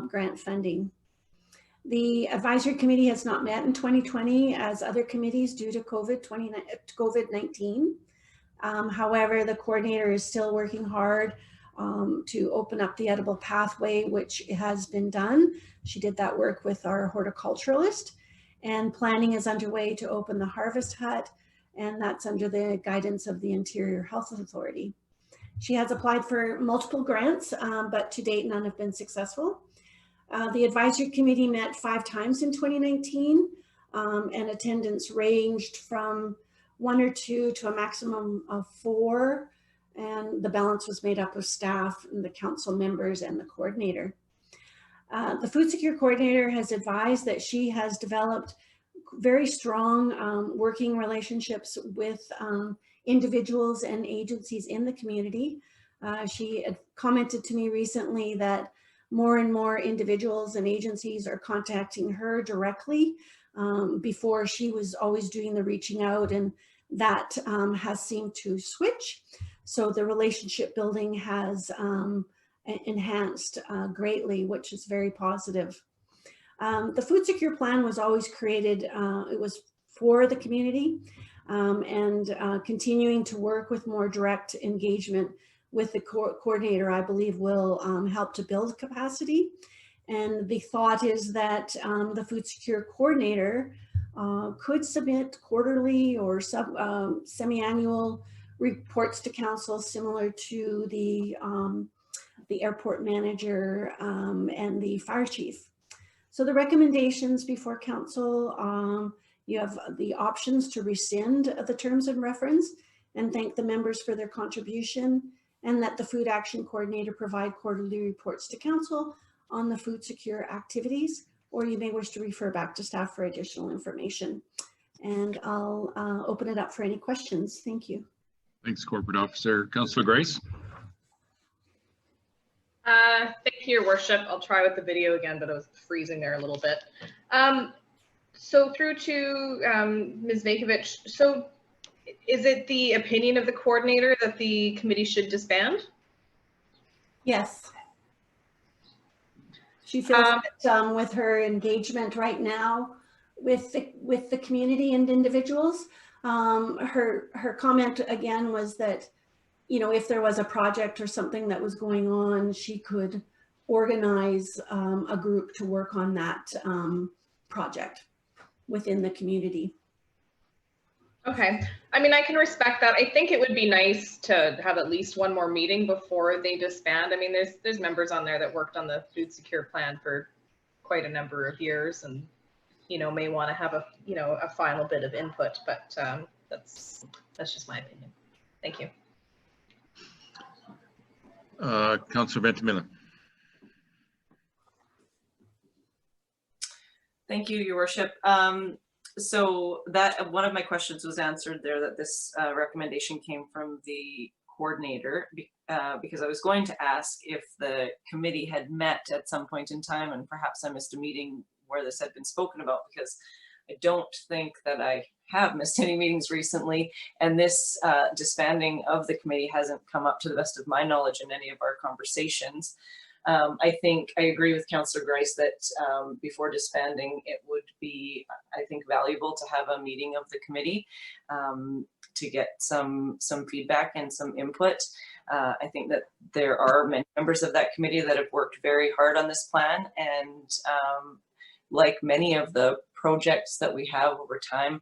Speaker 13: grant funding. The advisory committee has not met in 2020 as other committees due to COVID-19. However, the coordinator is still working hard to open up the edible pathway, which has been done. She did that work with our horticulturalist, and planning is underway to open the harvest hut, and that's under the guidance of the Interior Health Authority. She has applied for multiple grants, but to date, none have been successful. The advisory committee met 5 times in 2019, and attendance ranged from 1 or 2 to a maximum of 4, and the balance was made up of staff and the council members and the coordinator. The food security coordinator has advised that she has developed very strong working relationships with individuals and agencies in the community. She had commented to me recently that more and more individuals and agencies are contacting her directly. Before, she was always doing the reaching out, and that has seemed to switch. So the relationship building has enhanced greatly, which is very positive. The food secure plan was always created, it was for the community, and continuing to work with more direct engagement with the coordinator, I believe, will help to build capacity. And the thought is that the food secure coordinator could submit quarterly or semi-annual reports to council, similar to the airport manager and the fire chief. So the recommendations before council, you have the options to rescind the terms of reference and thank the members for their contribution, and that the food action coordinator provide quarterly reports to council on the food secure activities, or you may wish to refer back to staff for additional information. And I'll open it up for any questions. Thank you.
Speaker 1: Thanks, Corporate Officer. Councillor Grace.
Speaker 4: Thank you, Your Worship. I'll try with the video again, but it was freezing there a little bit. So through to Ms. Vakovich. So is it the opinion of the coordinator that the committee should disband?
Speaker 13: Yes. She feels that with her engagement right now with the community and individuals, her comment again was that, you know, if there was a project or something that was going on, she could organize a group to work on that project within the community.
Speaker 4: Okay, I mean, I can respect that. I think it would be nice to have at least one more meeting before they disband. I mean, there's members on there that worked on the food secure plan for quite a number of years, and you know, may want to have a final bit of input. But that's just my opinion. Thank you.
Speaker 1: Councillor Ventimiglia.
Speaker 6: Thank you, Your Worship. So that one of my questions was answered there, that this recommendation came from the coordinator, because I was going to ask if the committee had met at some point in time, and perhaps I missed a meeting where this had been spoken about, because I don't think that I have missed any meetings recently, and this disbanding of the committee hasn't come up to the best of my knowledge in any of our conversations. I think I agree with Councillor Grice that before disbanding, it would be, I think, valuable to have a meeting of the committee to get some feedback and some input. I think that there are many members of that committee that have worked very hard on this plan, and like many of the projects that we have over time,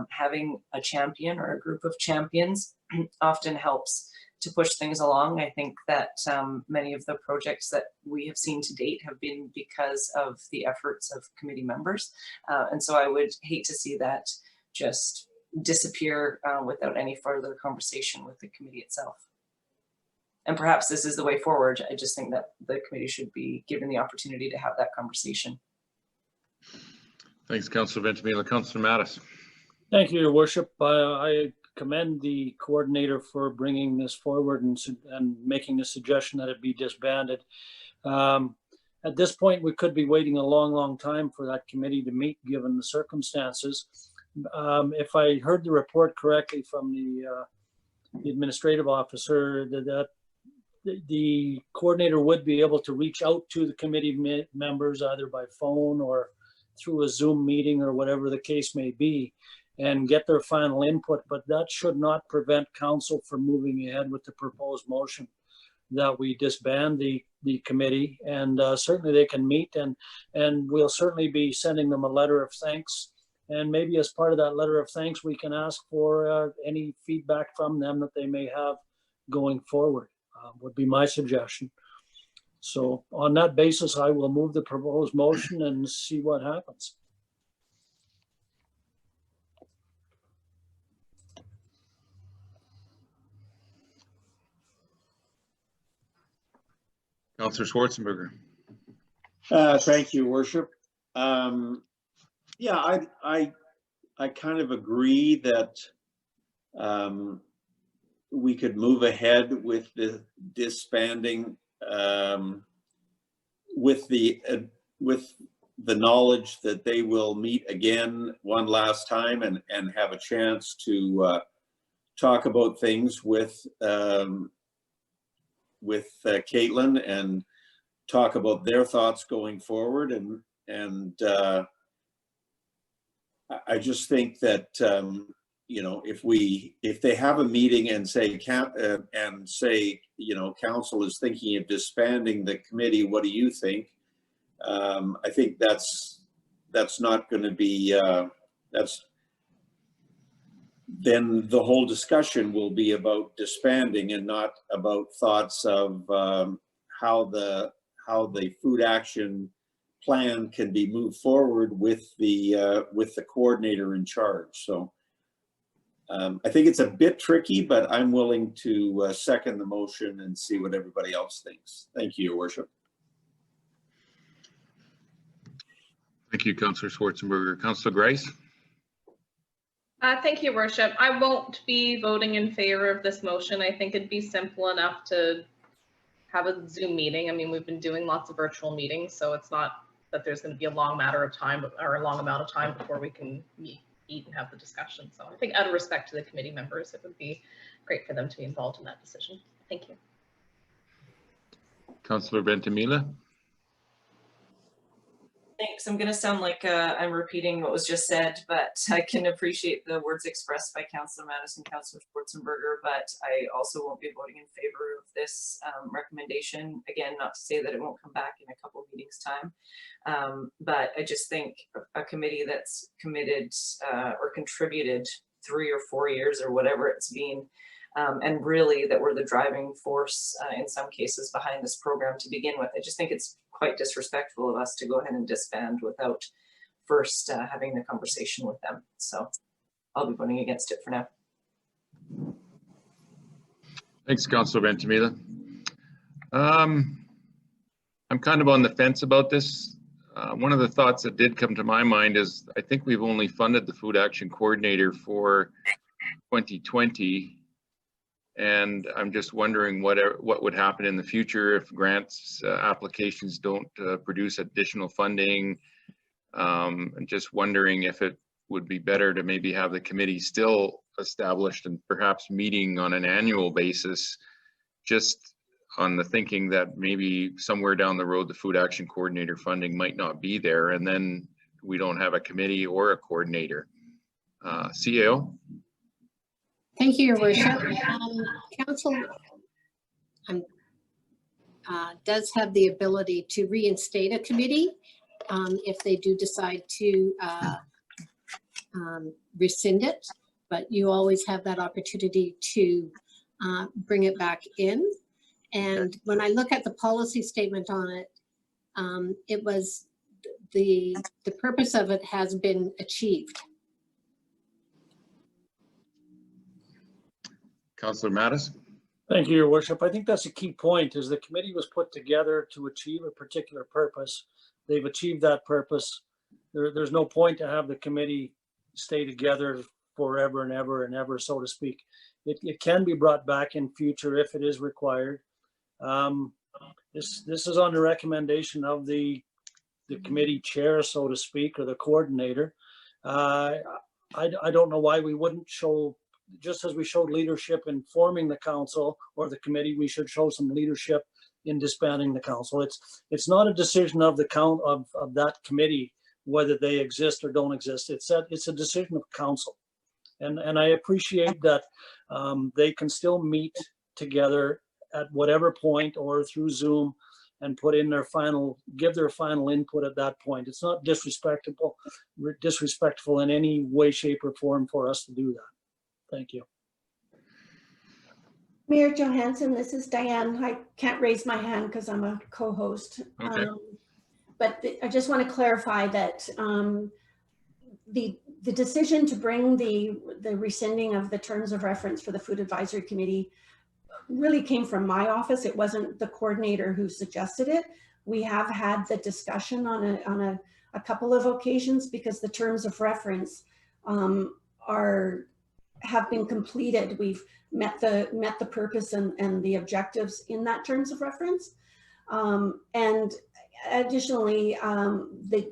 Speaker 6: having a champion or a group of champions often helps to push things along. I think that many of the projects that we have seen to date have been because of the efforts of committee members. And so I would hate to see that just disappear without any further conversation with the committee itself. and perhaps this is the way forward. I just think that the committee should be given the opportunity to have that conversation.
Speaker 1: Thanks, Councillor Ventimiglia. Councillor Mattis.
Speaker 5: Thank you, Your Worship. I commend the coordinator for bringing this forward and making the suggestion that it be disbanded. At this point, we could be waiting a long, long time for that committee to meet, given the circumstances. If I heard the report correctly from the administrative officer, that the coordinator would be able to reach out to the committee members either by phone or through a Zoom meeting or whatever the case may be, and get their final input, but that should not prevent council from moving ahead with the proposed motion that we disband the committee. And certainly they can meet, and we'll certainly be sending them a letter of thanks. And maybe as part of that letter of thanks, we can ask for any feedback from them that they may have going forward, would be my suggestion. So on that basis, I will move the proposed motion and see what happens.
Speaker 1: Councillor Schwarzenberger.
Speaker 3: Thank you, Worship. Yeah, I kind of agree that we could move ahead with the disbanding with the knowledge that they will meet again one last time and have a chance to talk about things with Caitlin and talk about their thoughts going forward. And I just think that you know, if they have a meeting and say you know, council is thinking of disbanding the committee, what do you think? I think that's not going to be then the whole discussion will be about disbanding and not about thoughts of how the food action plan can be moved forward with the coordinator in charge. So I think it's a bit tricky, but I'm willing to second the motion and see what everybody else thinks. Thank you, Your Worship.
Speaker 1: Thank you, Councillor Schwarzenberger. Councillor Grice.
Speaker 4: Thank you, Worship. I won't be voting in favor of this motion. I think it'd be simple enough to have a Zoom meeting. I mean, we've been doing lots of virtual meetings, so it's not that there's going to be a long matter of time or a long amount of time before we can meet and have the discussion. So I think out of respect to the committee members, it would be great for them to be involved in that decision. Thank you.
Speaker 1: Councillor Ventimiglia.
Speaker 6: Thanks. I'm going to sound like I'm repeating what was just said, but I can appreciate the words expressed by Councillor Mattis and Councillor Schwarzenberger, but I also won't be voting in favor of this recommendation. Again, not to say that it won't come back in a couple of meetings time, but I just think a committee that's committed or contributed 3 or 4 years or whatever it's been, and really that we're the driving force in some cases behind this program to begin with. I just think it's quite disrespectful of us to go ahead and disband without first having the conversation with them. So I'll be voting against it for now.
Speaker 1: Thanks, Councillor Ventimiglia. I'm kind of on the fence about this. One of the thoughts that did come to my mind is I think we've only funded the food action coordinator for 2020. And I'm just wondering what would happen in the future if grants applications don't produce additional funding. And just wondering if it would be better to maybe have the committee still established and perhaps meeting on an annual basis, just on the thinking that maybe somewhere down the road the food action coordinator funding might not be there, and then we don't have a committee or a coordinator. CAO?
Speaker 2: Thank you, Your Worship. Council does have the ability to reinstate a committee if they do decide to rescind it, but you always have that opportunity to bring it back in. And when I look at the policy statement on it, it was the purpose of it has been achieved.
Speaker 1: Councillor Mattis.
Speaker 5: Thank you, Your Worship. I think that's a key point, is the committee was put together to achieve a particular purpose. They've achieved that purpose. There's no point to have the committee stay together forever and ever, so to speak. It can be brought back in future if it is required. This is on the recommendation of the committee chair, so to speak, or the coordinator. I don't know why we wouldn't show, just as we showed leadership in forming the council or the committee, we should show some leadership in disbanding the council. It's not a decision of the of that committee whether they exist or don't exist. It's a decision of council, and I appreciate that they can still meet together at whatever point or through Zoom and put in give their final input at that point. It's not disrespectful in any way, shape, or form for us to do that. Thank you.
Speaker 13: Mayor Johansson, this is Diane. I can't raise my hand because I'm a co-host.
Speaker 1: Okay.
Speaker 13: But I just want to clarify that the decision to bring the rescinding of the terms of reference for the Food Advisory Committee really came from my office. It wasn't the coordinator who suggested it. We have had the discussion on a couple of occasions because the terms of reference have been completed. We've met the purpose and the objectives in that terms of reference. And additionally, the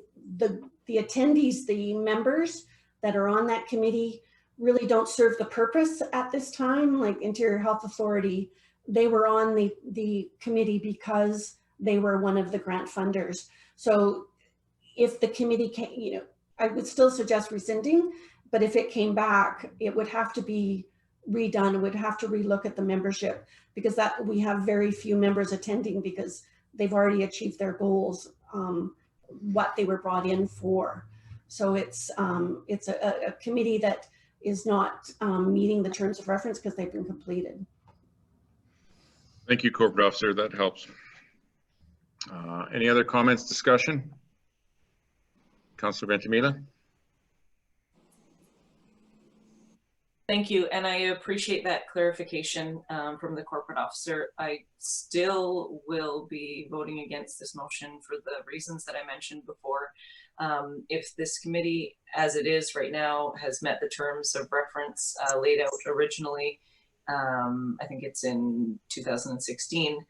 Speaker 13: attendees, the members that are on that committee really don't serve the purpose at this time. Like Interior Health Authority, they were on the committee because they were one of the grant funders. So if the committee can, I would still suggest rescinding, but if it came back, it would have to be redone. It would have to relook at the membership, because that we have very few members attending because they've already achieved their goals, what they were brought in for. So it's a committee that is not meeting the terms of reference because they've been completed.
Speaker 1: Thank you, Corporate Officer. That helps. Any other comments, discussion? Councillor Ventimiglia?
Speaker 6: Thank you, and I appreciate that clarification from the corporate officer. I still will be voting against this motion for the reasons that I mentioned before. If this committee, as it is right now, has met the terms of reference laid out originally, I think it's in 2016,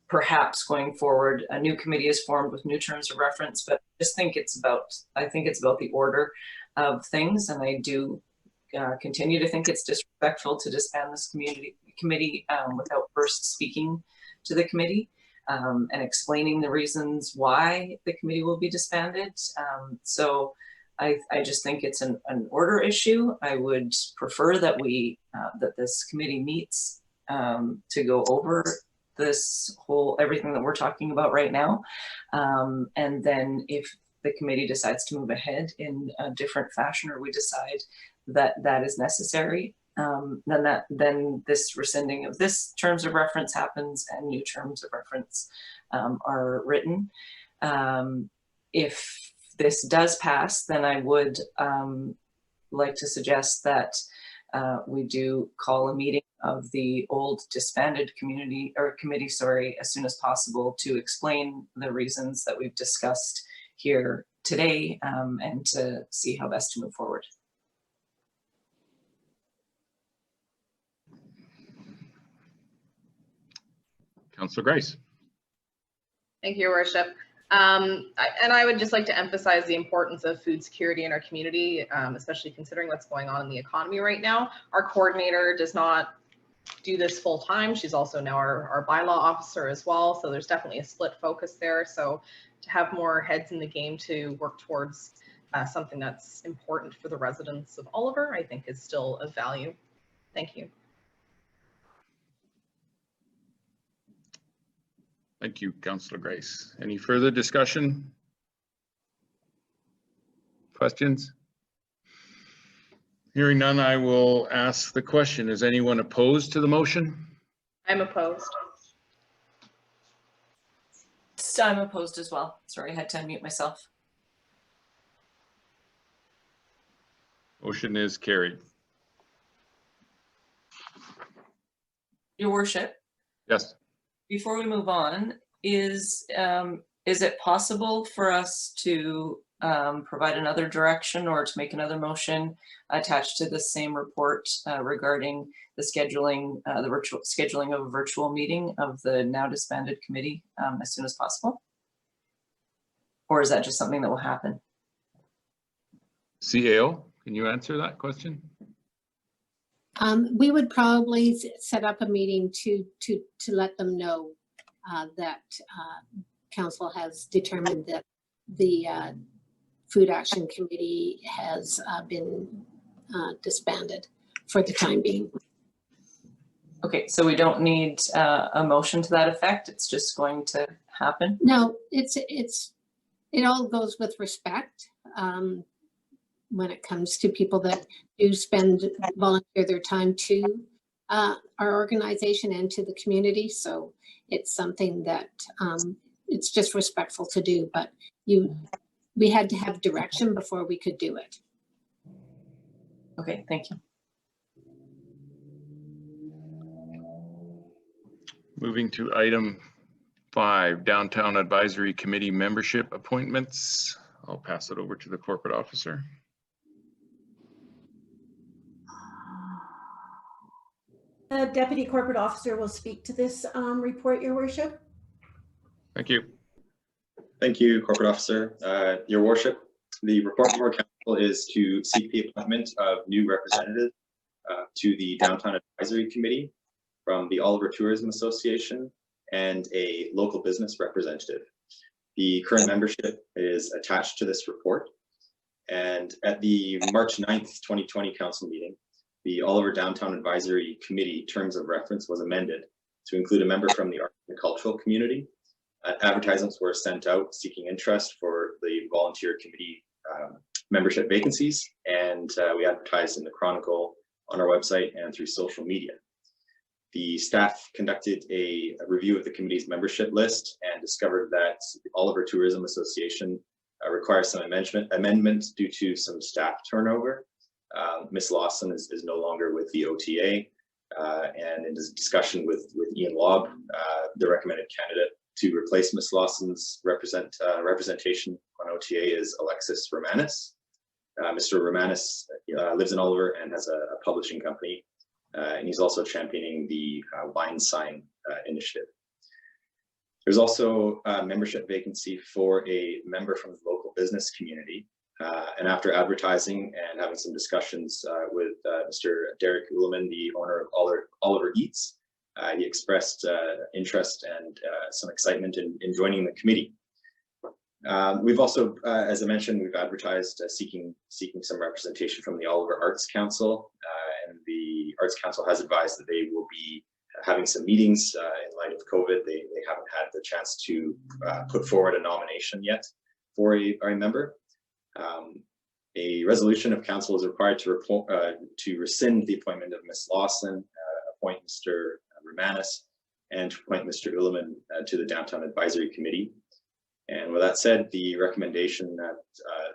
Speaker 6: perhaps going forward, a new committee is formed with new terms of reference, but I think it's about the order of things, and I do continue to think it's disrespectful to disband this committee without first speaking to the committee and explaining the reasons why the committee will be disbanded. So I just think it's an order issue. I would prefer that that this committee meets to go over everything that we're talking about right now, and then if the committee decides to move ahead in a different fashion, or we decide that that is necessary, then this rescinding of this terms of reference happens and new terms of reference are written. If this does pass, then I would like to suggest that we do call a meeting of the old disbanded committee as soon as possible to explain the reasons that we've discussed here today, and to see how best to move forward.
Speaker 1: Councillor Grace.
Speaker 4: Thank you, Your Worship. And I would just like to emphasize the importance of food security in our community, especially considering what's going on in the economy right now. Our coordinator does not do this full time. She's also now our bylaw officer as well. So there's definitely a split focus there. So to have more heads in the game to work towards something that's important for the residents of Oliver, I think is still of value. Thank you.
Speaker 1: Thank you, Councillor Grace. Any further discussion? Questions? Hearing none, I will ask the question. Is anyone opposed to the motion?
Speaker 4: I'm opposed.
Speaker 6: I'm opposed as well. Sorry, I had to unmute myself.
Speaker 1: Motion is carried.
Speaker 6: Your worship,
Speaker 1: Yes.
Speaker 6: before we move on, is it possible for us to provide another direction or to make another motion attached to the same report regarding the scheduling, the virtual scheduling of a virtual meeting of the now disbanded committee as soon as possible? Or is that just something that will happen?
Speaker 1: CAO, can you answer that question?
Speaker 2: We would probably set up a meeting to let them know that council has determined that the Food Action Committee has been disbanded for the time being.
Speaker 6: Okay, so we don't need a motion to that effect. It's just going to happen.
Speaker 2: No, it all goes with respect when it comes to people that do volunteer their time to our organization and to the community. So it's something that it's just respectful to do, but we had to have direction before we could do it.
Speaker 6: Okay, thank you.
Speaker 1: Moving to item 5, Downtown Advisory Committee membership appointments. I'll pass it over to the corporate officer.
Speaker 13: The Deputy Corporate Officer will speak to this report, Your Worship.
Speaker 1: Thank you.
Speaker 10: Thank you, Corporate Officer. Your Worship, the report before Council is to seek the appointment of new representatives to the Downtown Advisory Committee from the Oliver Tourism Association and a local business representative. The current membership is attached to this report. And at the March 9th, 2020 Council meeting, the Oliver Downtown Advisory Committee terms of reference was amended to include a member from the art and cultural community. Advertisements were sent out seeking interest for the volunteer committee membership vacancies, and we advertised in the Chronicle, on our website, and through social media. The staff conducted a review of the committee's membership list and discovered that the Oliver Tourism Association requires some amendment due to some staff turnover. Ms. Lawson is no longer with the OTA, and in discussion with Ian Lobb, the recommended candidate to replace Ms. Lawson's representation on OTA is Alexis Romanis. Mr. Romanis lives in Oliver and has a publishing company, and he's also championing the wine sign initiative. There's also a membership vacancy for a member from the local business community. And after advertising and having some discussions with Mr. Derek Ullman, the owner of Oliver Eats, he expressed interest and some excitement in joining the committee. We've also, as I mentioned, we've advertised seeking some representation from the Oliver Arts Council, and the Arts Council has advised that they will be having some meetings in light of COVID. They haven't had the chance to put forward a nomination yet for a member. A resolution of council is required to rescind the appointment of Ms. Lawson, appoint Mr. Romanis, and to appoint Mr. Ullman to the Downtown Advisory Committee. And with that said, the recommendation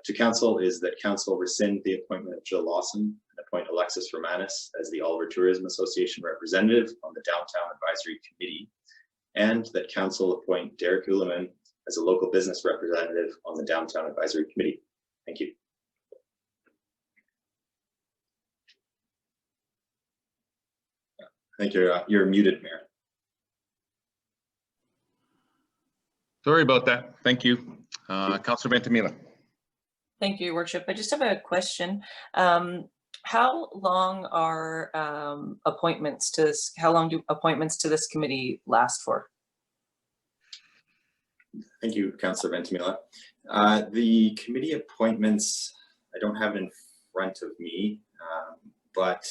Speaker 10: to council is that council rescind the appointment of Jill Lawson and appoint Alexis Romanis as the Oliver Tourism Association representative on the Downtown Advisory Committee, and that council appoint Derek Ullman as a local business representative on the Downtown Advisory Committee. Thank you. I think you're muted, Mayor.
Speaker 1: Sorry about that. Thank you. Councillor Ventimiglia.
Speaker 6: Thank you, Your Worship. I just have a question. How long are appointments to this? How long do appointments to this committee last for?
Speaker 10: Thank you, Councillor Ventimiglia. The committee appointments, I don't have in front of me, but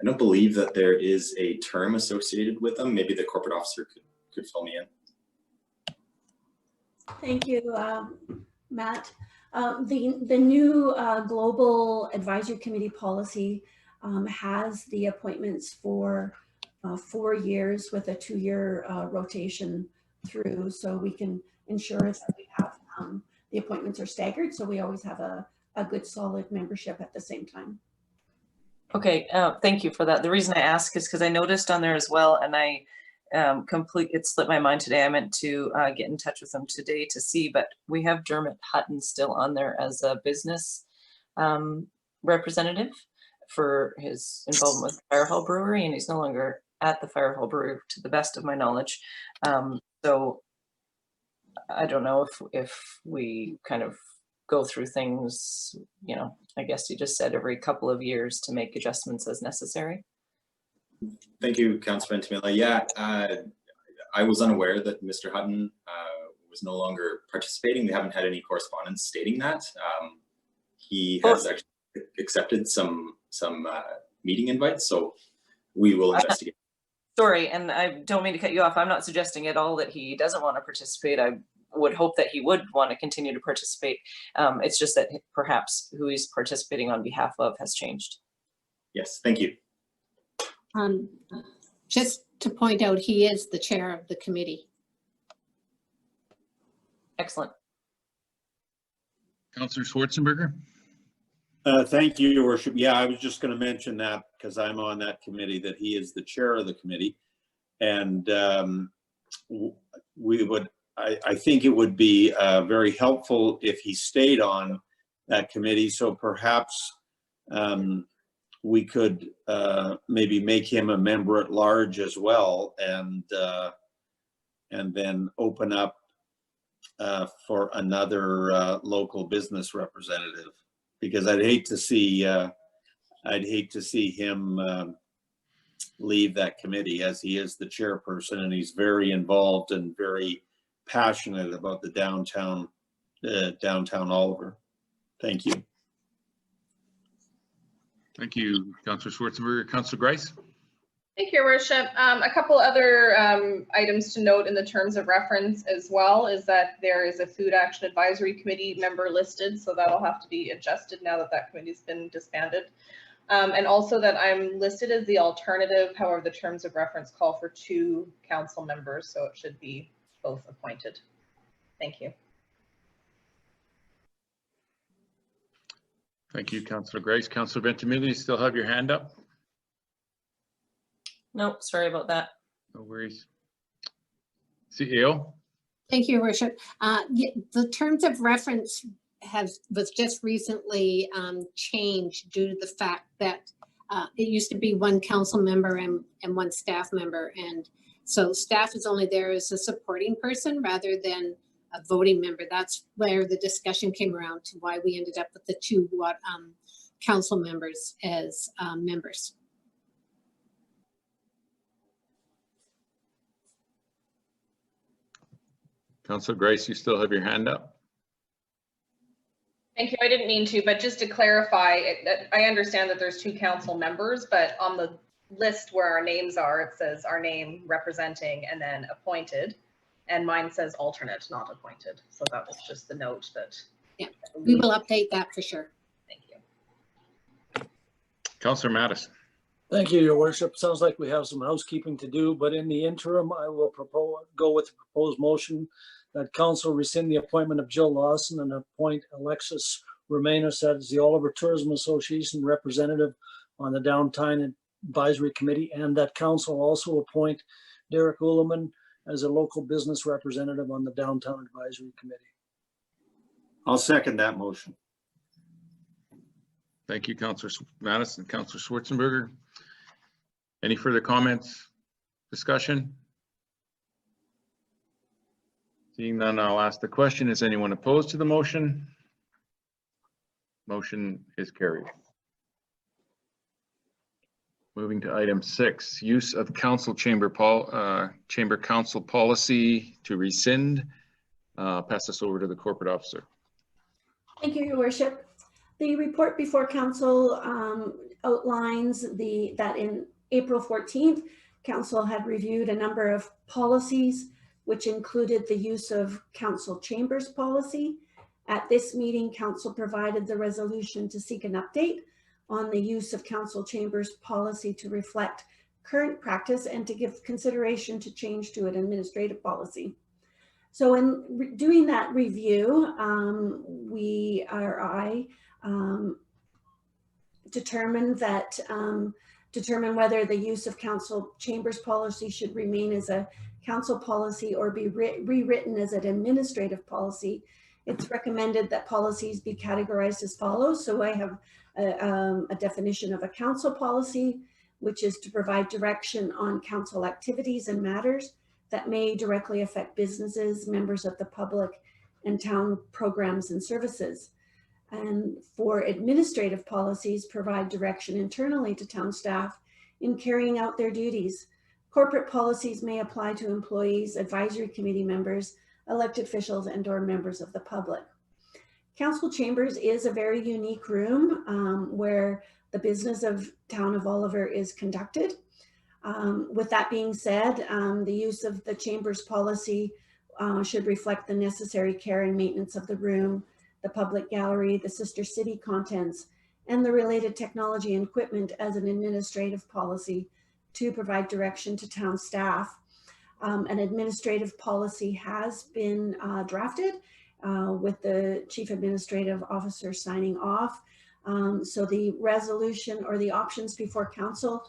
Speaker 10: I don't believe that there is a term associated with them. Maybe the corporate officer could fill me in.
Speaker 13: Thank you, Matt. The new Global Advisory Committee policy has the appointments for 4 years with a 2-year rotation through, so we can ensure that we have the appointments are staggered, so we always have a good solid membership at the same time.
Speaker 6: Okay, thank you for that. The reason I ask is because I noticed on there as well, and I it slipped my mind today. I meant to get in touch with them today to see, but we have Dermot Hutton still on there as a business representative for his involvement with Firehall Brewery, and he's no longer at the Firehall Brewery to the best of my knowledge. So I don't know if we kind of go through things, you know, I guess you just said every couple of years to make adjustments as necessary.
Speaker 10: Thank you, Councillor Ventimiglia. Yeah, I was unaware that Mr. Hutton was no longer participating. We haven't had any correspondence stating that. He has actually accepted some meeting invites, so we will investigate.
Speaker 6: Sorry, and I don't mean to cut you off. I'm not suggesting at all that he doesn't want to participate. I would hope that he would want to continue to participate. It's just that perhaps who he's participating on behalf of has changed.
Speaker 10: Yes, thank you.
Speaker 2: Just to point out, he is the chair of the committee.
Speaker 6: Excellent.
Speaker 1: Councillor Schwarzenberger.
Speaker 3: Thank you, Your Worship. Yeah, I was just going to mention that because I'm on that committee, that he is the chair of the committee. And I think it would be very helpful if he stayed on that committee. So perhaps we could maybe make him a member at large as well, and then open up for another local business representative, because I'd hate to see him leave that committee, as he is the chairperson and he's very involved and very passionate about the downtown Oliver. Thank you.
Speaker 1: Thank you, Councillor Schwarzenberger. Councillor Grice.
Speaker 4: Thank you, Your Worship. A couple other items to note in the terms of reference as well is that there is a Food Action Advisory Committee member listed, so that'll have to be adjusted now that that committee's been disbanded. And also that I'm listed as the alternative, however, the terms of reference call for 2 council members, so it should be both appointed. Thank you.
Speaker 1: Thank you, Councillor Grice. Councillor Ventimiglia, you still have your hand up?
Speaker 6: No, sorry about that.
Speaker 1: No worries. CEO.
Speaker 2: Thank you, Your Worship. The terms of reference was just recently changed due to the fact that it used to be 1 council member and 1 staff member. And so staff is only there as a supporting person rather than a voting member. That's where the discussion came around to why we ended up with the 2 council members as members.
Speaker 1: Councillor Grice, you still have your hand up?
Speaker 4: Thank you. I didn't mean to, but just to clarify, I understand that there's 2 council members, but on the list where our names are, it says our name representing and then appointed, and mine says alternate, not appointed. So that was just the note that.
Speaker 2: Yeah, we will update that for sure.
Speaker 4: Thank you.
Speaker 1: Councillor Mattis.
Speaker 5: Thank you, Your Worship. Sounds like we have some housekeeping to do, but in the interim, I will go with the proposed motion that council rescind the appointment of Jill Lawson and appoint Alexis Romanos as the Oliver Tourism Association representative on the Downtown Advisory Committee, and that council also appoint Derek Uleman as a local business representative on the Downtown Advisory Committee.
Speaker 3: I'll second that motion.
Speaker 1: Thank you, Councillor Mattis and Councillor Schwarzenberger. Any further comments, discussion? Seeing none, I'll ask the question. Is anyone opposed to the motion? Motion is carried. Moving to item 6, use of council chamber council policy to rescind. Pass this over to the corporate officer.
Speaker 13: Thank you, Your Worship. The report before council outlines that in April 14th, council had reviewed a number of policies, which included the use of council chambers policy. At this meeting, council provided the resolution to seek an update on the use of council chambers policy to reflect current practice and to give consideration to change to an administrative policy. So in doing that review, I determine whether the use of council chambers policy should remain as a council policy or be rewritten as an administrative policy. It's recommended that policies be categorized as follows. So I have a definition of a council policy, which is to provide direction on council activities and matters that may directly affect businesses, members of the public, and town programs and services. And for administrative policies, provide direction internally to town staff in carrying out their duties. Corporate policies may apply to employees, advisory committee members, elected officials, and/or members of the public. Council chambers is a very unique room where the business of Town of Oliver is conducted. With that being said, the use of the chambers policy should reflect the necessary care and maintenance of the room, the public gallery, the sister city contents, and the related technology and equipment as an administrative policy to provide direction to town staff. An administrative policy has been drafted with the Chief Administrative Officer signing off. So the resolution or the options before council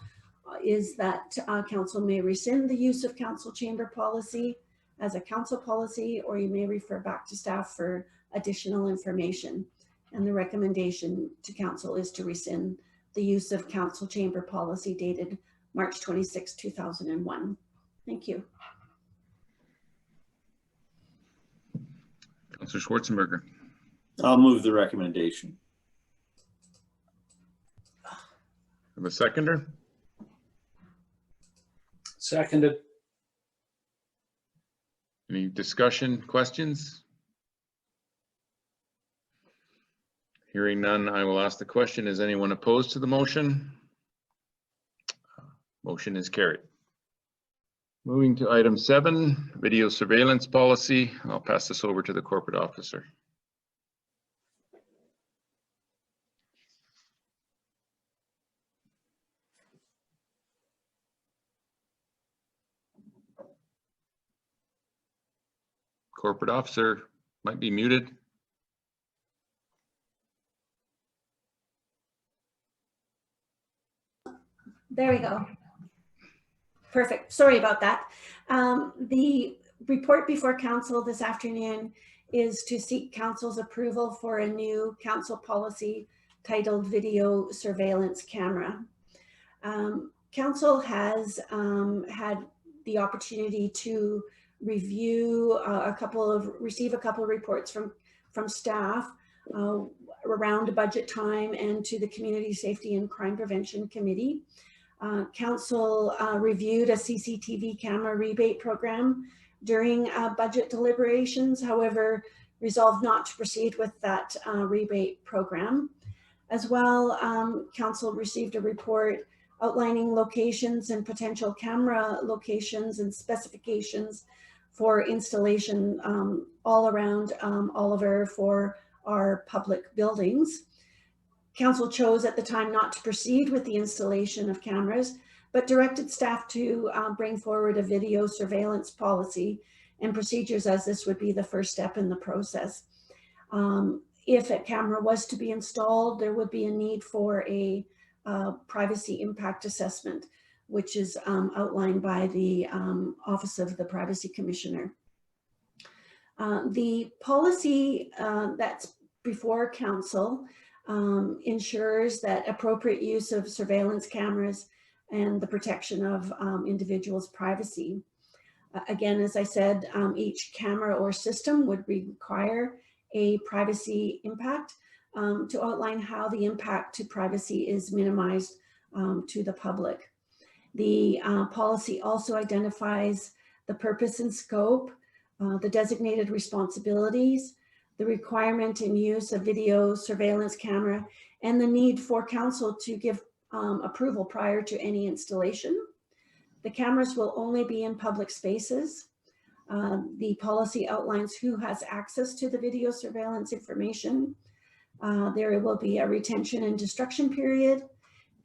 Speaker 13: is that council may rescind the use of council chamber policy as a council policy, or you may refer back to staff for additional information. And the recommendation to council is to rescind the use of council chamber policy dated March 26, 2001. Thank you.
Speaker 1: Councillor Schwarzenberger.
Speaker 3: I'll move the recommendation.
Speaker 1: Have a seconder?
Speaker 5: Seconded.
Speaker 1: Any discussion, questions? Hearing none, I will ask the question. Is anyone opposed to the motion? Motion is carried. Moving to item 7, video surveillance policy. I'll pass this over to the corporate officer. Corporate officer might be muted.
Speaker 13: There we go. Perfect. Sorry about that. The report before council this afternoon is to seek council's approval for a new council policy titled video surveillance camera. Council has had the opportunity to review receive a couple of reports from staff around budget time and to the Community Safety and Crime Prevention Committee. Council reviewed a CCTV camera rebate program during budget deliberations, however, resolved not to proceed with that rebate program. As well, Council received a report outlining locations and potential camera locations and specifications for installation all around Oliver for our public buildings. Council chose at the time not to proceed with the installation of cameras, but directed staff to bring forward a video surveillance policy and procedures, as this would be the first step in the process. If a camera was to be installed, there would be a need for a privacy impact assessment, which is outlined by the Office of the Privacy Commissioner. The policy that's before council ensures that appropriate use of surveillance cameras and the protection of individuals' privacy. Again, as I said, each camera or system would require a privacy impact to outline how the impact to privacy is minimized to the public. The policy also identifies the purpose and scope, the designated responsibilities, the requirement and use of video surveillance camera, and the need for council to give approval prior to any installation. The cameras will only be in public spaces. The policy outlines who has access to the video surveillance information. There will be a retention and destruction period,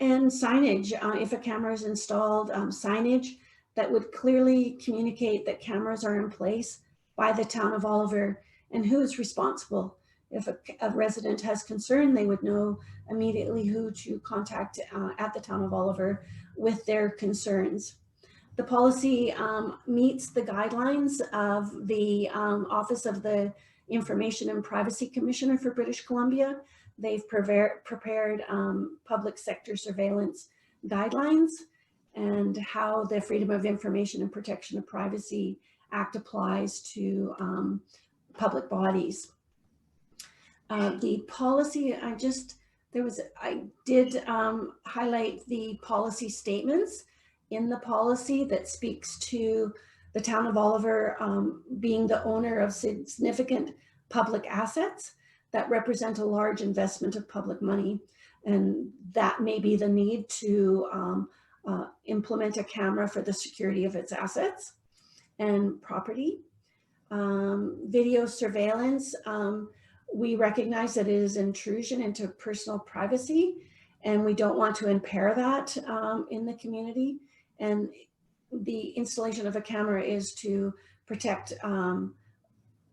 Speaker 13: and signage, if a camera is installed, signage that would clearly communicate that cameras are in place by the Town of Oliver and who is responsible if a resident has concern, they would know immediately who to contact at the Town of Oliver with their concerns. The policy meets the guidelines of the Office of the Information and Privacy Commissioner for British Columbia. They've prepared public sector surveillance guidelines and how the Freedom of Information and Protection of Privacy Act applies to public bodies. The policy, I did highlight the policy statements in the policy that speaks to the Town of Oliver being the owner of significant public assets that represent a large investment of public money. And that may be the need to implement a camera for the security of its assets and property. Video surveillance, we recognize that it is intrusion into personal privacy, and we don't want to impair that in the community. And the installation of a camera is to protect Town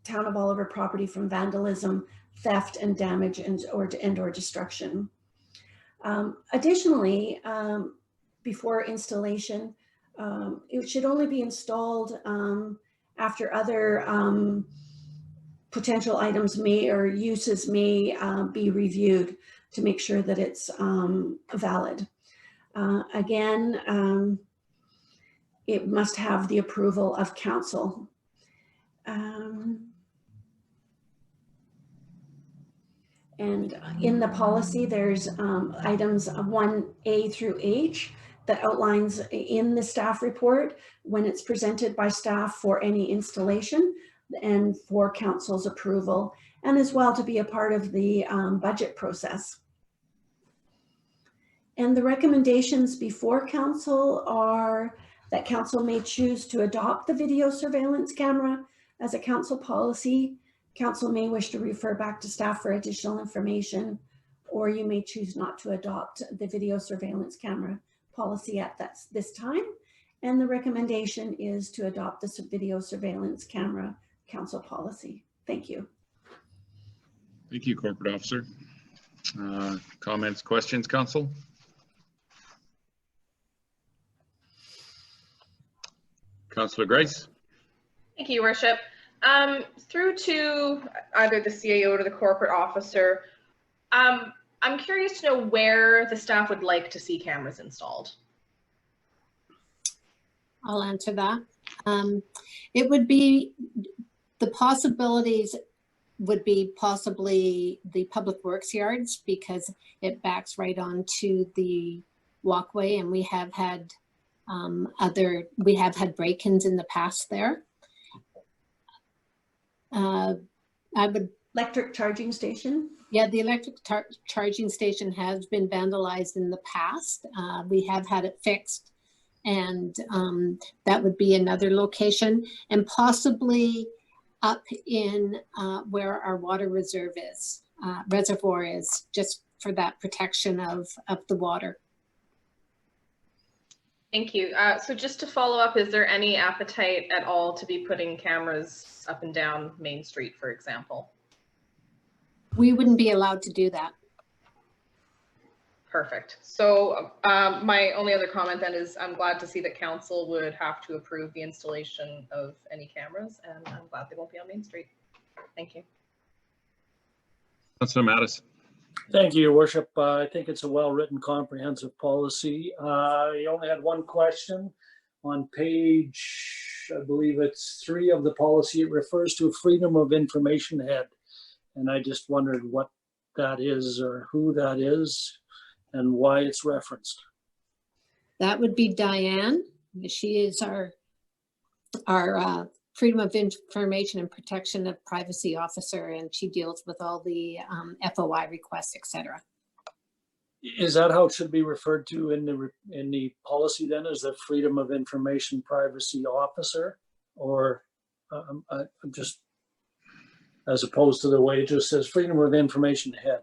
Speaker 13: of Oliver property from vandalism, theft, and damage or destruction. Additionally, before installation, it should only be installed after other potential items or uses may be reviewed to make sure that it's valid. Again, it must have the approval of council. And in the policy, there's items 1A through H that outlines in the staff report when it's presented by staff for any installation and for council's approval, and as well to be a part of the budget process. And the recommendations before council are that council may choose to adopt the video surveillance camera as a council policy. Council may wish to refer back to staff for additional information, or you may choose not to adopt the video surveillance camera policy at this time. And the recommendation is to adopt the video surveillance camera council policy. Thank you.
Speaker 1: Thank you, Corporate Officer. Comments, questions, Council? Councillor Grice.
Speaker 4: Thank you, Your Worship. Through to either the CAO or the corporate officer, I'm curious to know where the staff would like to see cameras installed.
Speaker 2: I'll answer that. It would be, the possibilities would be possibly the public works yards, because it backs right onto the walkway, and we have had break-ins in the past there.
Speaker 13: Electric charging station?
Speaker 2: Yeah, the electric charging station has been vandalized in the past. We have had it fixed, and that would be another location, and possibly up in where our water reservoir is, just for that protection of the water.
Speaker 4: Thank you. So just to follow up, is there any appetite at all to be putting cameras up and down Main Street, for example?
Speaker 2: We wouldn't be allowed to do that.
Speaker 4: Perfect. So my only other comment then is I'm glad to see that council would have to approve the installation of any cameras, and I'm glad they won't be on Main Street. Thank you.
Speaker 1: Councillor Mattis.
Speaker 5: Thank you, Your Worship. I think it's a well-written, comprehensive policy. You only had one question on page, I believe it's 3 of the policy. It refers to Freedom of Information head. And I just wondered what that is, or who that is, and why it's referenced.
Speaker 2: That would be Diane. She is our Freedom of Information and Protection of Privacy Officer, and she deals with all the FOI requests, etc.
Speaker 5: Is that how it should be referred to in the policy then, as the Freedom of Information Privacy Officer? Or I'm just, as opposed to the way it just says Freedom of Information Head?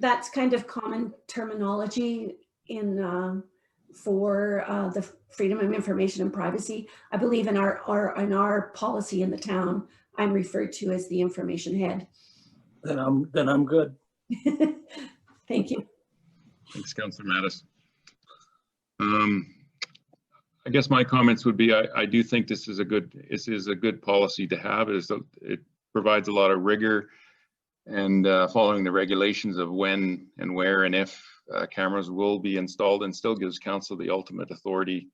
Speaker 13: That's kind of common terminology in for the Freedom of Information and Privacy. I believe in our policy in the town, I'm referred to as the information head.
Speaker 5: Then I'm good.
Speaker 13: Thank you.
Speaker 1: Thanks, Councillor Mattis. I guess my comments would be, I do think this is a good policy to have. It provides a lot of rigor and following the regulations of when and where and if cameras will be installed, and still gives council the ultimate authority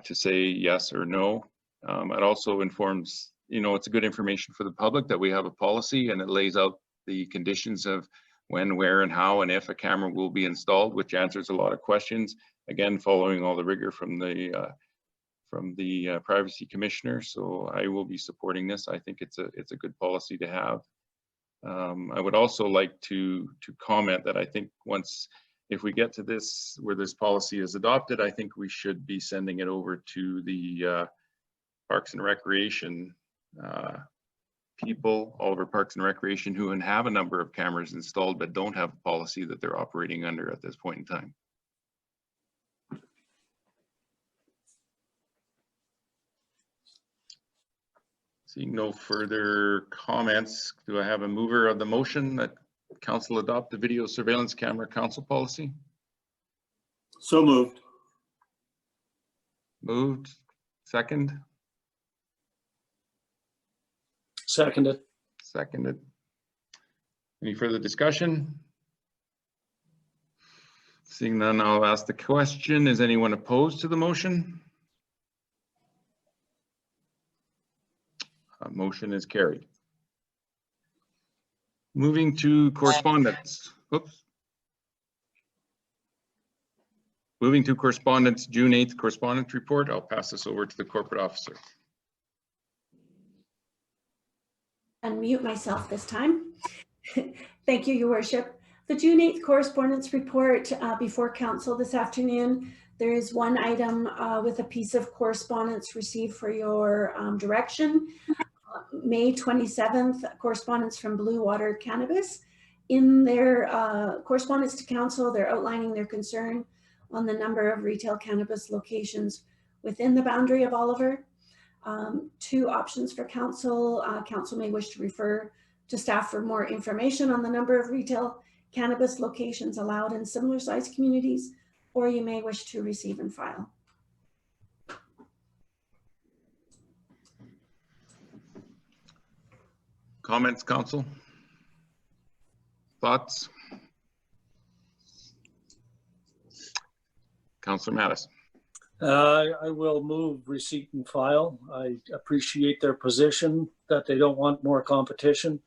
Speaker 1: to say yes or no. It also informs, it's a good information for the public that we have a policy, and it lays out the conditions of when, where, and how, and if a camera will be installed, which answers a lot of questions. Again, following all the rigor from the privacy commissioner. So I will be supporting this. I think it's a good policy to have. I would also like to comment that I think if we get to this, where this policy is adopted, I think we should be sending it over to the Parks and Recreation people, all of our Parks and Recreation, who have a number of cameras installed but don't have a policy that they're operating under at this point in time. Seeing no further comments, do I have a mover of the motion that council adopt the video surveillance camera council policy?
Speaker 3: So moved.
Speaker 1: Moved. Second?
Speaker 5: Seconded.
Speaker 1: Seconded. Any further discussion? Seeing none, I'll ask the question. Is anyone opposed to the motion? Motion is carried. Moving to correspondence. Oops. Moving to correspondence, June 8th correspondence report. I'll pass this over to the corporate officer.
Speaker 13: Unmute myself this time. Thank you, Your Worship. The June 8th correspondence report before council this afternoon. There is one item with a piece of correspondence received for your direction. May 27th, correspondence from Blue Water Cannabis. In their correspondence to council, they're outlining their concern on the number of retail cannabis locations within the boundary of Oliver. Two options for council. Council may wish to refer to staff for more information on the number of retail cannabis locations allowed in similar sized communities, or you may wish to receive and file.
Speaker 1: Comments, council? Thoughts? Councillor Mattis.
Speaker 5: I will move receipt and file. I appreciate their position that they don't want more competition,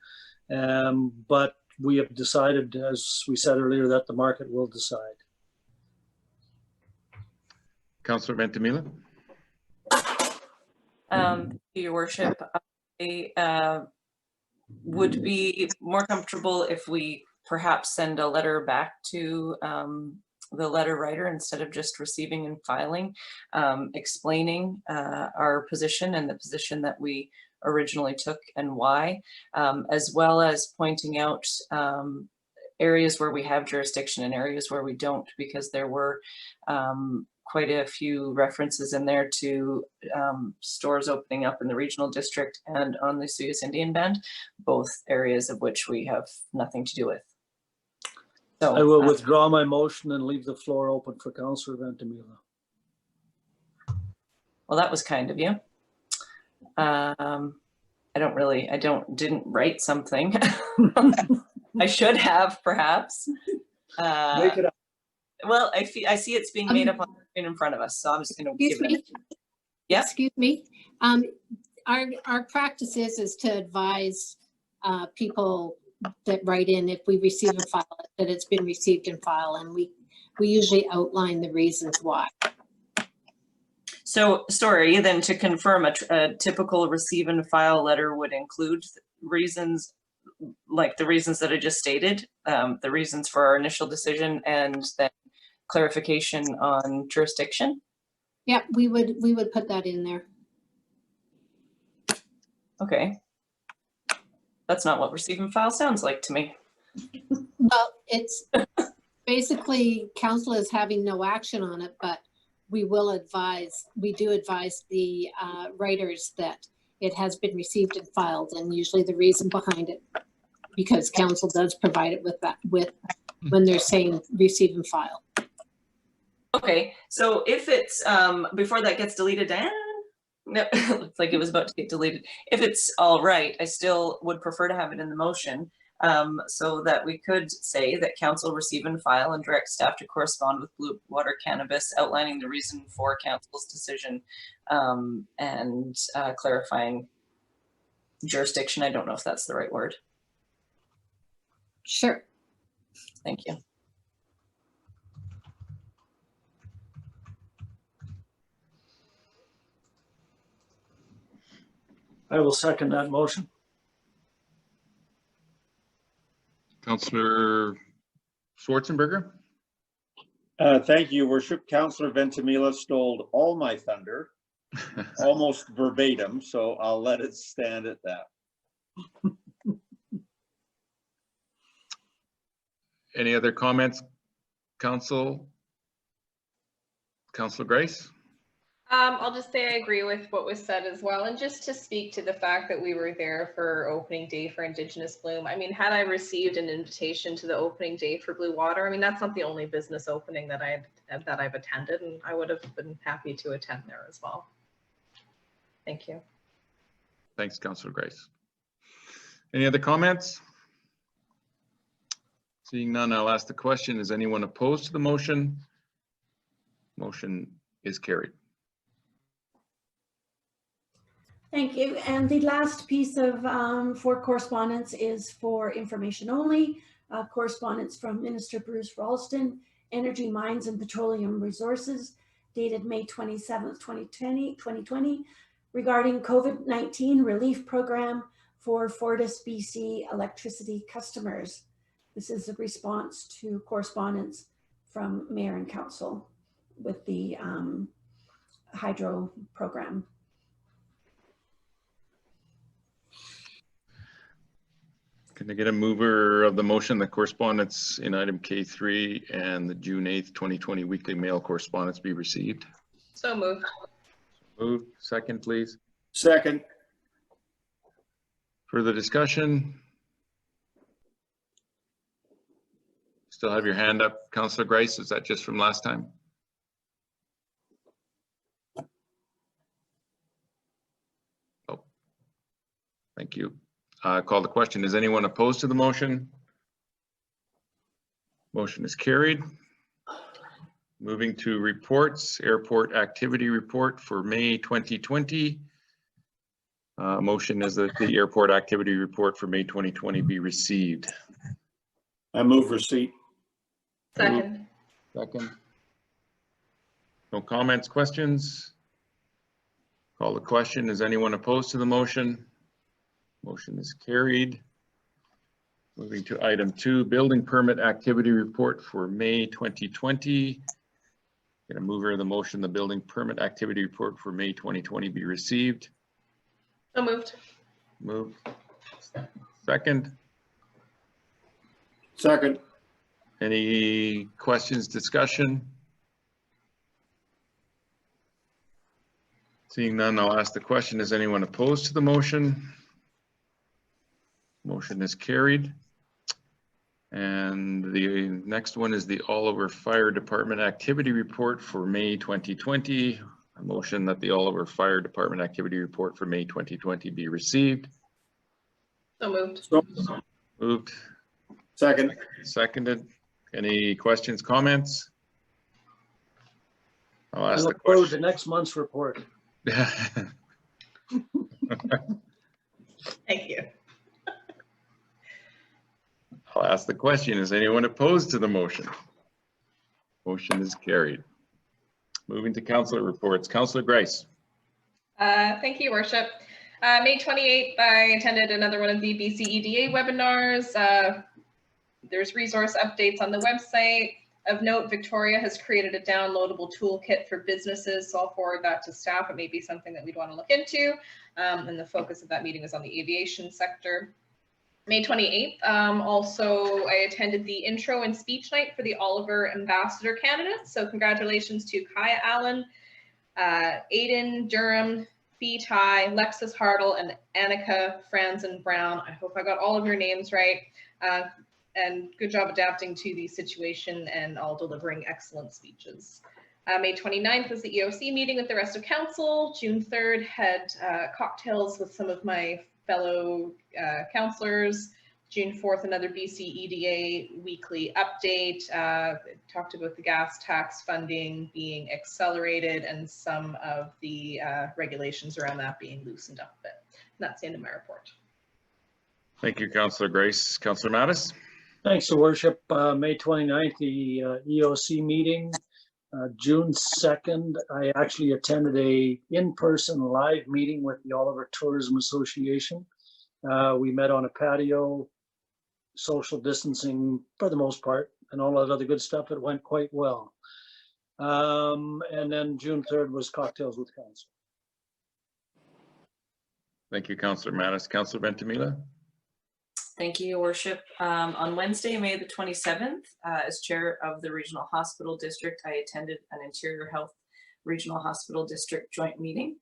Speaker 5: but we have decided, as we said earlier, that the market will decide.
Speaker 1: Councillor Ventimiglia.
Speaker 6: Your Worship, I would be more comfortable if we perhaps send a letter back to the letter writer instead of just receiving and filing, explaining our position and the position that we originally took and why, as well as pointing out areas where we have jurisdiction and areas where we don't, because there were quite a few references in there to stores opening up in the regional district and on the Suyas Indian Band, both areas of which we have nothing to do with. So
Speaker 5: I will withdraw my motion and leave the floor open for Councillor Ventimiglia.
Speaker 6: Well, that was kind of you. I didn't write something. I should have, perhaps.
Speaker 5: Make it up.
Speaker 6: Well, I see it's being made up on the screen in front of us, so I'm just going to give it. Yes.
Speaker 2: Excuse me. Our practice is to advise people that write in, if we receive a file, that it's been received and filed, and we usually outline the reasons why.
Speaker 6: So, sorry, then to confirm, a typical receive and file letter would include reasons, like the reasons that I just stated, the reasons for our initial decision, and then clarification on jurisdiction?
Speaker 2: Yeah, we would put that in there.
Speaker 6: Okay. That's not what receive and file sounds like to me.
Speaker 2: Well, it's basically council is having no action on it, but we do advise the writers that it has been received and filed, and usually the reason behind it, because council does provide it with that, when they're saying receive and file.
Speaker 6: Okay, so if it's, before that gets deleted, no, looks like it was about to get deleted. If it's all right, I still would prefer to have it in the motion, so that we could say that council receive and file and direct staff to correspond with Blue Water Cannabis, outlining the reason for council's decision, and clarifying jurisdiction. I don't know if that's the right word.
Speaker 2: Sure.
Speaker 6: Thank you.
Speaker 5: I will second that motion.
Speaker 1: Councillor Schwarzenberger.
Speaker 3: Thank you, Your Worship. Councillor Ventimiglia stole all my thunder, almost verbatim, so I'll let it stand at that.
Speaker 1: Any other comments, Councillor Grace?
Speaker 4: I'll just say I agree with what was said as well. And just to speak to the fact that we were there for opening day for Indigenous Bloom. I mean, had I received an invitation to the opening day for Blue Water, I mean, that's not the only business opening that I've attended, and I would have been happy to attend there as well. Thank you.
Speaker 1: Thanks, Councillor Grace. Any other comments? Seeing none, I'll ask the question. Is anyone opposed to the motion? Motion is carried.
Speaker 13: Thank you. And the last piece of for correspondence is for information only. Correspondence from Minister Bruce Ralston, Energy, Mines and Petroleum Resources, dated May 27th, 2020, regarding COVID-19 relief program for Fortis BC electricity customers. This is a response to correspondence from Mayor and Council with the hydro program.
Speaker 1: Can I get a mover of the motion, the correspondence in item K3 and the June 8th, 2020 weekly mail correspondence be received?
Speaker 4: So moved.
Speaker 1: Moved. Second, please.
Speaker 3: Second.
Speaker 1: Further discussion? Still have your hand up, Councillor Grace. Is that just from last time? Oh, thank you. Call the question. Is anyone opposed to the motion? Motion is carried. Moving to reports, airport activity report for May 2020. Motion is that the airport activity report for May 2020 be received.
Speaker 3: I move receipt.
Speaker 4: Second.
Speaker 1: Second. No comments, questions? Call the question. Is anyone opposed to the motion? Motion is carried. Moving to item 2, building permit activity report for May 2020. Get a mover of the motion, the building permit activity report for May 2020 be received.
Speaker 4: So moved.
Speaker 1: Moved. Second.
Speaker 3: Second.
Speaker 1: Any questions, discussion? Seeing none, I'll ask the question. Is anyone opposed to the motion? Motion is carried. And the next one is the Oliver Fire Department activity report for May 2020. A motion that the Oliver Fire Department activity report for May 2020 be received.
Speaker 4: So moved.
Speaker 1: Moved.
Speaker 3: Second.
Speaker 1: Seconded. Any questions, comments? I'll
Speaker 5: I
Speaker 1: ask the
Speaker 5: look forward to
Speaker 1: question.
Speaker 5: next month's report.
Speaker 4: Thank you.
Speaker 1: I'll ask the question. Is anyone opposed to the motion? Motion is carried. Moving to councillor reports. Councillor Grace.
Speaker 4: Thank you, Your Worship. May 28th, I attended another one of the BC EDA webinars. There's resource updates on the website. Of note, Victoria has created a downloadable toolkit for businesses, so I'll forward that to staff. It may be something that we'd want to look into. And the focus of that meeting was on the aviation sector. May 28th, also I attended the intro and speech night for the Oliver Ambassador candidates. So congratulations to Kaya Allen, Aiden Durham, Fee Tai, Lexus Hartle, and Annika Franzen Brown. I hope I got all of your names right. And good job adapting to the situation and all delivering excellent speeches. May 29th was the EOC meeting with the rest of council. June 3rd had cocktails with some of my fellow councillors. June 4th, another BC EDA weekly update. Talked about the gas tax funding being accelerated and some of the regulations around that being loosened up a bit. And that's the end of my report.
Speaker 1: Thank you, Councillor Grace. Councillor Mattis?
Speaker 5: Thanks, Your Worship. May 29th, the EOC meeting. June 2nd, I actually attended a in-person live meeting with the Oliver Tourism Association. We met on a patio, social distancing for the most part, and all that other good stuff. It went quite well. And then June 3rd was cocktails with council.
Speaker 1: Thank you, Councillor Mattis. Councillor Ventimiglia?
Speaker 6: Thank you, Your Worship. On Wednesday, May the 27th, as chair of the Regional Hospital District, I attended an Interior Health Regional Hospital District joint meeting.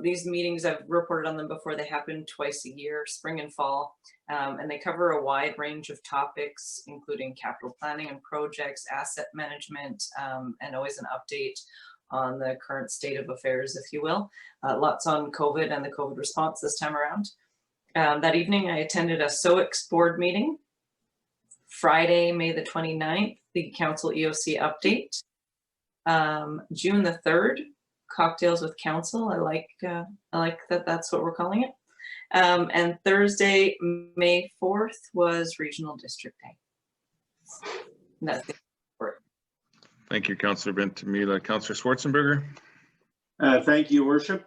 Speaker 6: These meetings, I've reported on them before, they happen twice a year, spring and fall, and they cover a wide range of topics, including capital planning and projects, asset management, and always an update on the current state of affairs, if you will. Lots on COVID and the COVID response this time around. That evening, I attended a SOICS board meeting. Friday, May the 29th, the council EOC update. June the 3rd, cocktails with council. I like that that's what we're calling it. And Thursday, May 4th was Regional District Day. And that's it.
Speaker 1: Thank you, Councillor Ventimiglia. Councillor Schwarzenberger?
Speaker 3: Thank you, Worship.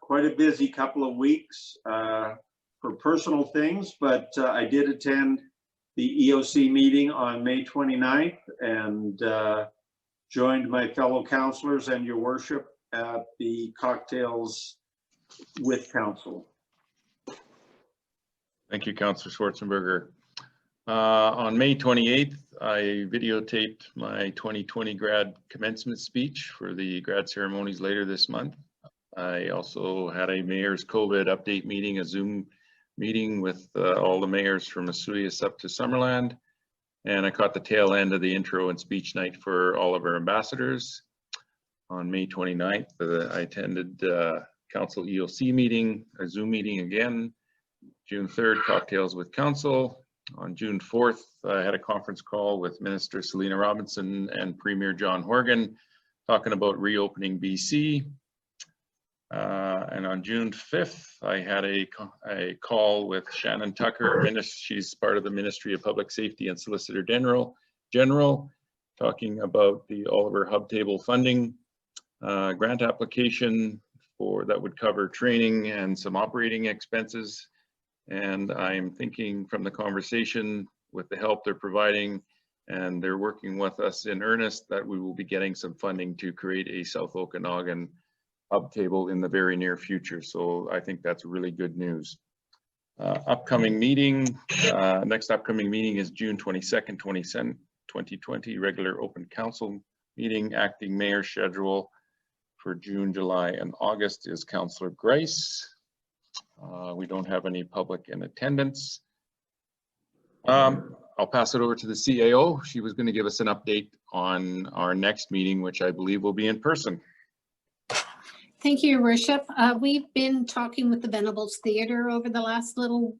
Speaker 3: Quite a busy couple of weeks for personal things, but I did attend the EOC meeting on May 29th and joined my fellow councillors and Your Worship at the cocktails with council.
Speaker 1: Thank you, Councillor Schwarzenberger. On May 28th, I videotaped my 2020 grad commencement speech for the grad ceremonies later this month. I also had a mayor's COVID update meeting, a Zoom meeting with all the mayors from Osoyoos up to Summerland. And I caught the tail end of the intro and speech night for all of our ambassadors. On May 29th, I attended council EOC meeting, a Zoom meeting again. June 3rd, cocktails with council. On June 4th, I had a conference call with Minister Selina Robinson and Premier John Horgan talking about reopening BC. And on June 5th, I had a call with Shannon Tucker. She's part of the Ministry of Public Safety and Solicitor General, talking about the Oliver Hub Table funding grant application that would cover training and some operating expenses. And I'm thinking from the conversation with the help they're providing, and they're working with us in earnest, that we will be getting some funding to create a South Okanagan Hub Table in the very near future. So I think that's really good news. Upcoming meeting, next upcoming meeting is June 22nd, 2020, regular open council meeting. Acting mayor schedule for June, July, and August is Councillor Grace. We don't have any public in attendance. I'll pass it over to the CAO. She was going to give us an update on our next meeting, which I believe will be in person.
Speaker 2: Thank you, Your Worship. We've been talking with the Venables Theatre over the last little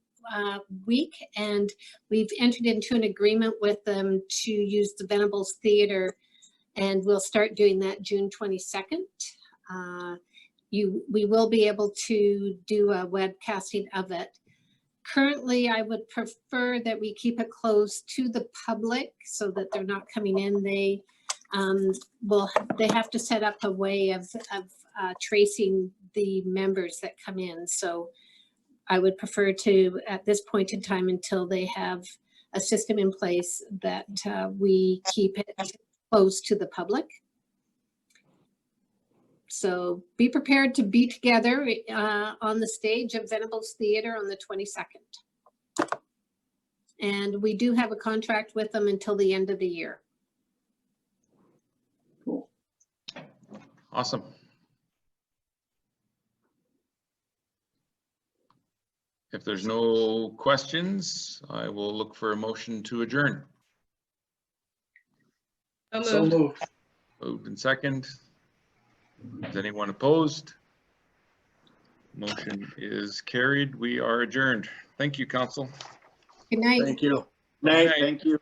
Speaker 2: week, and we've entered into an agreement with them to use the Venables Theatre, and we'll start doing that June 22nd. We will be able to do a webcasting of it. Currently, I would prefer that we keep it closed to the public so that they're not coming in. They have to set up a way of tracing the members that come in. So I would prefer to, at this point in time, until they have a system in place, that we keep it closed to the public. So be prepared to be together on the stage of Venables Theatre on the 22nd. And we do have a contract with them until the end of the year.
Speaker 1: Cool. Awesome. If there's no questions, I will look for a motion to adjourn.
Speaker 4: So moved.
Speaker 1: Moved and second. Is anyone opposed? Motion is carried. We are adjourned. Thank you, council.
Speaker 2: Good night.
Speaker 5: Thank you.
Speaker 1: Night.
Speaker 3: Thank you.